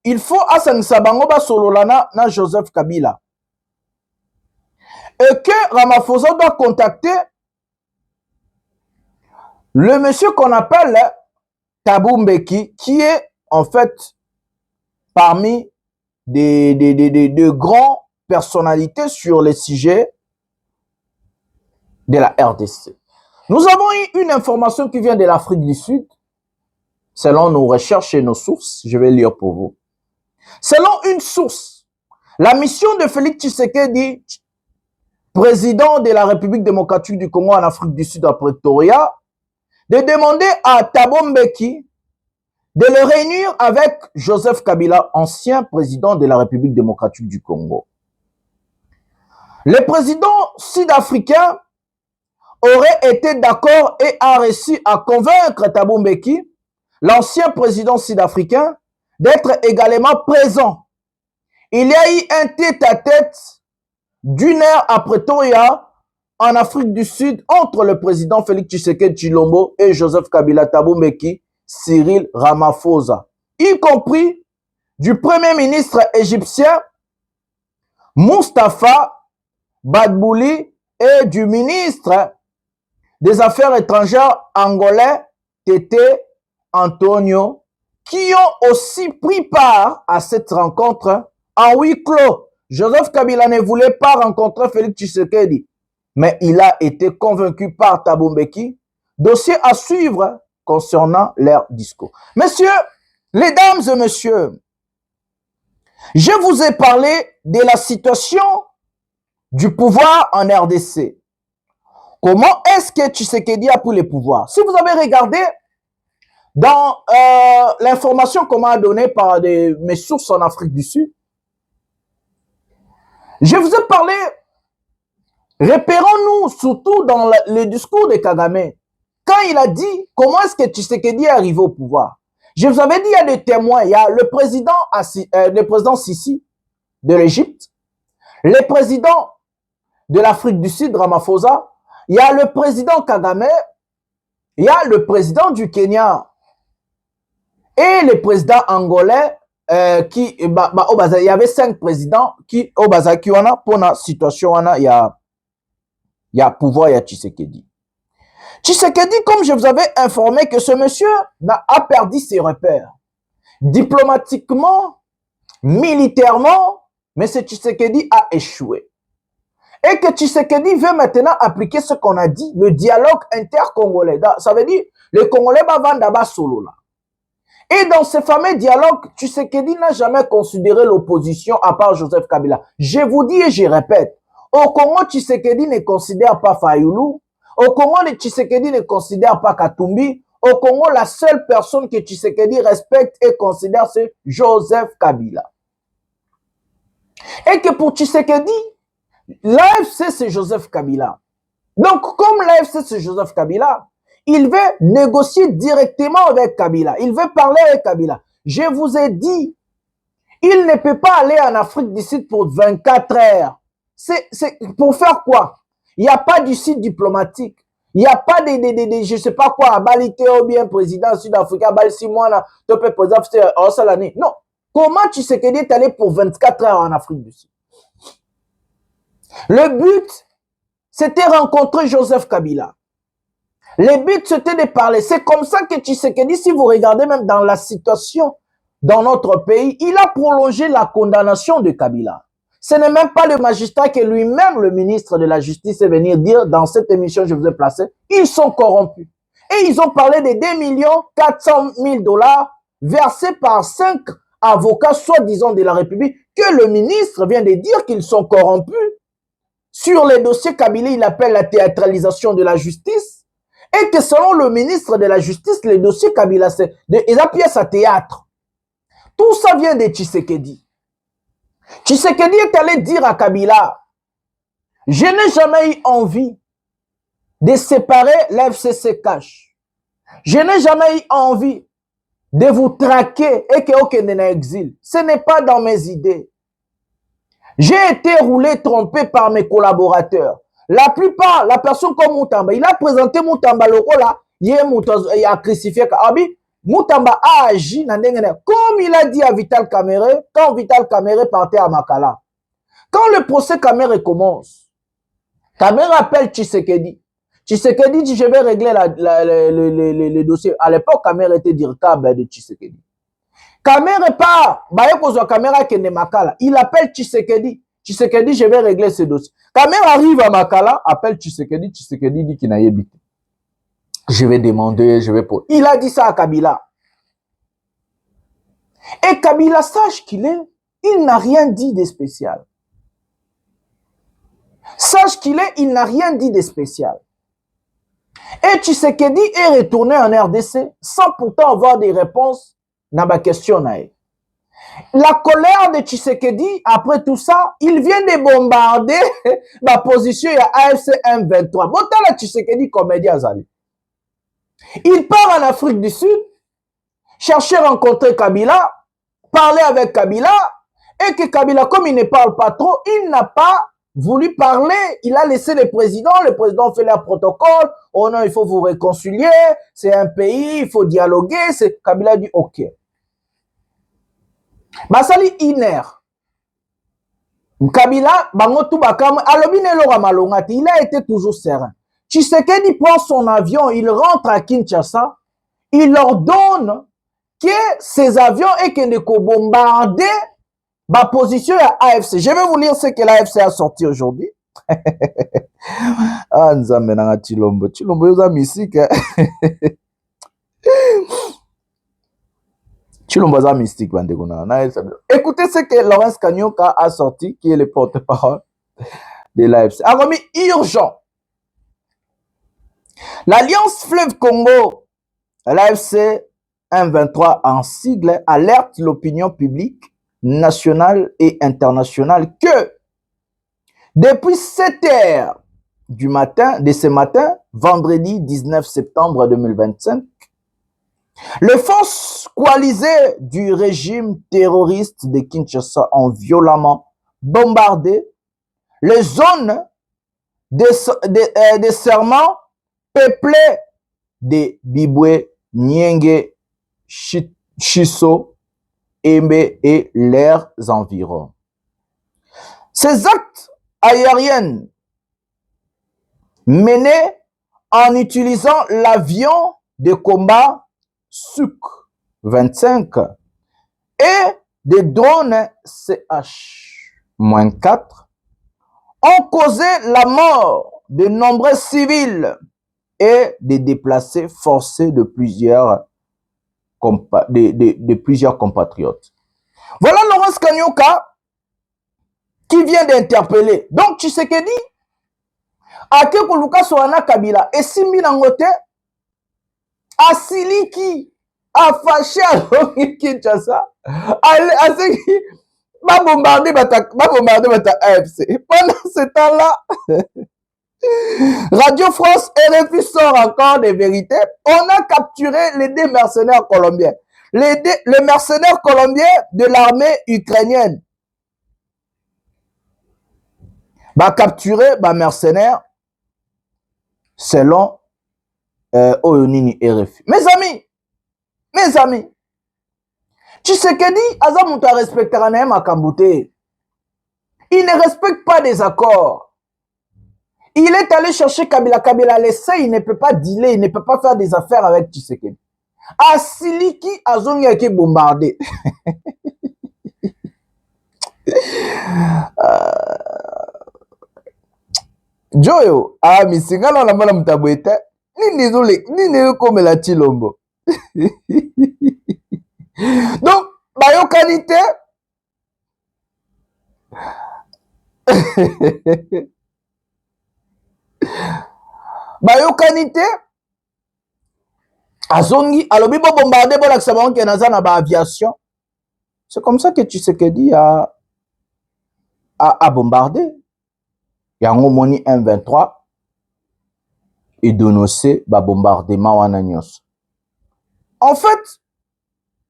il faut asanisa bango basololana na Joseph Kabila. Et que Ramaphosa doit contacter le monsieur qu'on appelle Thabo Mbeki, qui est en fait parmi de grandes personnalités sur les sujets de la RDC. Nous avons eu une information qui vient de l'Afrique du Sud, selon nos recherches et nos sources. Je vais lire pour vous. Selon une source, la mission de Félix Tshisekedi, président de la République démocratique du Congo en Afrique du Sud à Pretoria, de demander à Thabo Mbeki de le réunir avec Joseph Kabila, ancien président de la République démocratique du Congo. Le président sud-africain aurait été d'accord et a réussi à convaincre Thabo Mbeki, l'ancien président sud-africain, d'être également présent. Il y a eu un tête-à-tête d'1 heure à Pretoria, en Afrique du Sud, entre le président Félix Tshisekedi Tshilombo et Joseph Kabila, Thabo Mbeki, Cyril Ramaphosa, y compris du premier ministre égyptien Moustapha Badbouli et du ministre des Affaires étrangères angolais Tété Antonio, qui ont aussi pris part à cette rencontre en huis clos. Joseph Kabila ne voulait pas rencontrer Félix Tshisekedi, mais il a été convaincu par Thabo Mbeki. Dossier à suivre concernant leur discours. Messieurs, mesdames et messieurs, je vous ai parlé de la situation du pouvoir en RDC. Comment est-ce que Tshisekedi a pris le pouvoir? Si vous avez regardé dans l'information qu'on m'a donnée par mes sources en Afrique du Sud, je vous ai parlé, repérons-nous surtout dans le discours de Kagame, quand il a dit comment est-ce que Tshisekedi est arrivé au pouvoir. Je vous avais dit, il y a des témoins, il y a le président Sisi de l'Égypte, le président de l'Afrique du Sud, Ramaphosa, il y a le président Kagame, il y a le président du Kenya et le président angolais il y avait 5 présidents qui au Bazaki wana pour la situation wana il y a pouvoir, il y a Tshisekedi. Tshisekedi, comme je vous avais informé que ce monsieur a perdu ses repères. Diplomatiquement, militairement, mais ce Tshisekedi a échoué. Et que Tshisekedi veut maintenant appliquer ce qu'on a dit, le dialogue intercongolais. Ça veut dire, les Congolais vont vendre solo là. Et dans ce fameux dialogue, Tshisekedi n'a jamais considéré l'opposition à part Joseph Kabila. Je vous dis et je répète, au Congo, Tshisekedi ne considère pas Fayoulou. Au Congo, Tshisekedi ne considère pas Katumbi. Au Congo, la seule personne que Tshisekedi respecte et considère, c'est Joseph Kabila. Et que pour Tshisekedi, l'AFC, c'est Joseph Kabila. Donc, comme l'AFC, c'est Joseph Kabila, il veut négocier directement avec Kabila. Il veut parler avec Kabila. Je vous ai dit, il ne peut pas aller en Afrique du Sud pour 24 heures. C'est pour faire quoi? Il n'y a pas du site diplomatique. Il n'y a pas de je ne sais pas quoi, à Balité ou bien président sud-africain, Balsimouana, Topé président, non. Comment Tshisekedi est allé pour 24 heures en Afrique du Sud? Le but, c'était rencontrer Joseph Kabila. Le but, c'était de parler. C'est comme ça que Tshisekedi, si vous regardez même dans la situation dans notre pays, il a prolongé la condamnation de Kabila. Ce n'est même pas le magistrat que lui-même, le ministre de la Justice, est venu dire dans cette émission que je vous ai placée, ils sont corrompus. Et ils ont parlé de 2 400 000 $ versés par 5 avocats, soi-disant de la République, que le ministre vient de dire qu'ils sont corrompus. Sur les dossiers Kabila, il appelle la théâtralisation de la justice. Et que selon le ministre de la Justice, les dossiers Kabila, c'est une pièce à théâtre. Tout ça vient de Tshisekedi. Tshisekedi est allé dire à Kabila, je n'ai jamais eu envie de séparer l'FCC cash. Je n'ai jamais eu envie de vous traquer et que aucun en exil. Ce n'est pas dans mes idées. J'ai été roulé, trompé par mes collaborateurs. La plupart, la personne comme Moutamba, il a présenté Moutamba Lokola, il a crucifié Kabi. Moutamba a agi, comme il a dit à Vital Kamerhe, quand Vital Kamerhe partait à Makala. Quand le procès Kamerhe commence, Kamerhe appelle Tshisekedi. Tshisekedi dit, je vais régler le dossier. À l'époque, Kamerhe était directeur de Tshisekedi. Kamerhe part, il appelle Tshisekedi. Tshisekedi, je vais régler ce dossier. Kamerhe arrive à Makala, appelle Tshisekedi. Tshisekedi dit qu'il n'a pas habité. Je vais demander, je vais poser. Il a dit ça à Kabila. Et Kabila, sache qu'il est, il n'a rien dit de spécial. Sache qu'il est, il n'a rien dit de spécial. Et Tshisekedi est retourné en RDC sans pourtant avoir des réponses dans ma question. La colère de Tshisekedi, après tout ça, il vient de bombarder ma position à AFC M23. Bon, la Tshisekedi comédien Azali. Il part en Afrique du Sud, chercher à rencontrer Kabila, parler avec Kabila, et que Kabila, comme il ne parle pas trop, il n'a pas voulu parler. Il a laissé le président fait leur protocole. Oh non, il faut vous réconcilier, c'est un pays, il faut dialoguer. Kabila dit ok. Basali iner. Kabila, il a été toujours serein. Tshisekedi prend son avion, il rentre à Kinshasa, il leur donne que ces avions et que ne bombarder ma position à AFC. Je vais vous lire ce que l'AFC a sorti aujourd'hui. Ah, Nzambe na Chilombo. Chilombo yoza mystique. Chilombo yoza mystique, bandeko na. Écoutez ce que Laurence Kanyoka a sorti, qui est le porte-parole de l'AFC. A remis urgent. L'Alliance Fleuve Congo, l'AFC M23 en sigle, alerte l'opinion publique nationale et internationale que depuis 7 heures du matin, de ce matin, vendredi 19 septembre 2025, les forces coalisées du régime terroriste de Kinshasa ont violemment bombardé les zones de serments peuplées de Bibwe, Nienge, Chiso, Embe et leurs environs. Ces actes aériens menés en utilisant l'avion de combat Suk-25 et des drones CH-4 ont causé la mort de nombreux civils et des déplacés forcés de plusieurs compatriotes. Voilà Laurence Kanyoka qui vient d'interpeller. Donc Tshisekedi ake koluka soana Kabila esimbi nango te asiliki afashe alongi Kinshasa aseki ba bombarder bata AFC. Pendant ce temps-là Radio France RFI sort encore des vérités. On a capturé les 2 mercenaires colombiens. Les mercenaires colombiens de l'armée ukrainienne. Va capturer les mercenaires selon Oyonini RFI. Mes amis, Tshisekedi, Azamuta respectera na Makambouté. Il ne respecte pas des accords. Il est allé chercher Kabila. Kabila laissé, il ne peut pas dealer, il ne peut pas faire des affaires avec Tshisekedi. Asiliki Azongi qui bombardé. Joyo, misingana na mwana mtabweta. Nini comme la Chilombo. Donc, bayokanité. Bayokanité, Azongi, alobi bo bombarder bo laksa bango ke naza na ba aviation. C'est comme ça que Tshisekedi a bombardé. Yango moni M23 et dénoncé ba bombardement wana nyos. En fait,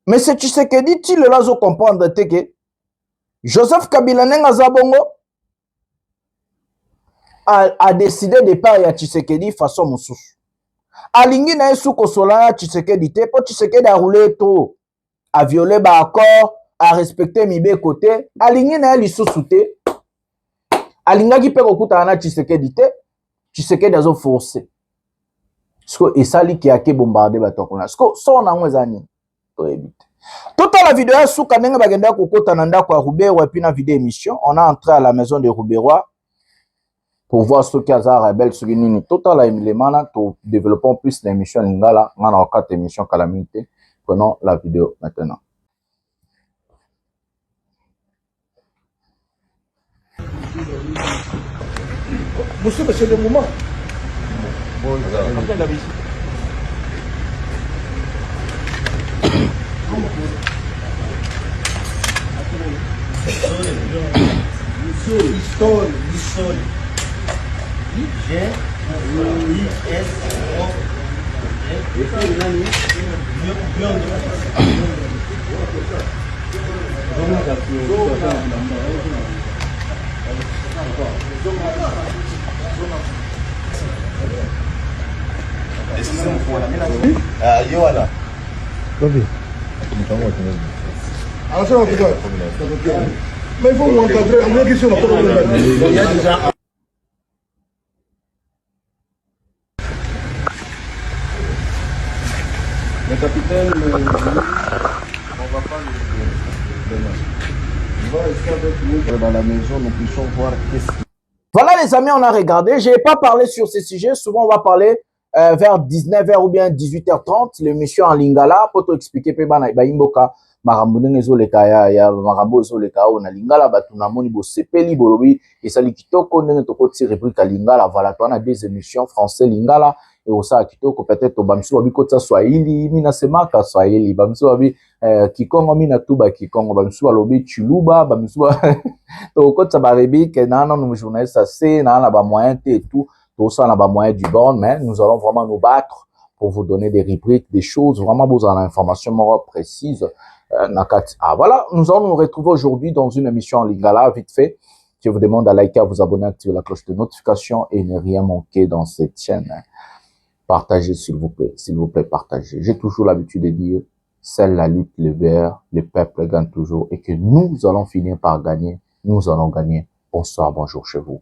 mais c'est Tshisekedi ti le lazo comprendre que Joseph Kabila nenga zabongo a décidé de part ya Tshisekedi façon mosusu. Alingi na yesu kosola Tshisekedi te po Tshisekedi a roulé trop, a violé ba accord, a respecté mibe côté, alingi na lisusu te. Alingaki pe kokuta na Tshisekedi te, Tshisekedi azo forcer. Sko esali ki ake bombarder ba tokona. Sko so na ngwezani to éviter. Toute la vidéo suka ndenge bagenda kokota na ndako ya Roubero et puis na vidéo émission, on a entré à la maison de Rouberois pour voir ce qui a rebelle sur nini. Toute la élément to développons plus l'émission lingala, on a 4 émissions calamité. Prenons la vidéo maintenant. Monsieur, c'est le moment. Mais il faut m'encadrer. On est sur la Le capitaine, on va pas on va rester avec nous dans la maison, nous puissions voir qu'est-ce qui... Voilà les amis, on a regardé. Je n'ai pas parlé sur ces sujets. Souvent, on va parler vers 19h ou bien 18h30. L'émission en Lingala pour t'expliquer Imboka Marambounen ezoleka ya Marambo ezoleka o na Lingala batuna moni bo sepeli bolobi et sali kitoko ndenge toko ti rubrique Lingala. Voilà, toi on a des émissions français Lingala et au ça kitoko peut-être bamsu babi kota Swahili mina semaka Swahili bamsu babi Kikongo mina tuba Kikongo bamsu balobi Chuluba bamsu to kota barebi que nana nous journaliste c'est nana ba moyen et tout ça na ba moyen du bon, mais nous allons vraiment nous battre pour vous donner des rubriques, des choses vraiment besoin d'informations précises. Ah, voilà, nous allons nous retrouver aujourd'hui dans une émission en Lingala, vite fait. Je vous demande à liker, à vous abonner, à activer la cloche de notification et ne rien manquer dans cette chaîne. Partagez, s'il vous plaît, partagez. J'ai toujours l'habitude de dire, seule la lutte libère, le peuple gagne toujours et que nous allons finir par gagner. Nous allons gagner. Bonsoir, bonjour chez vous.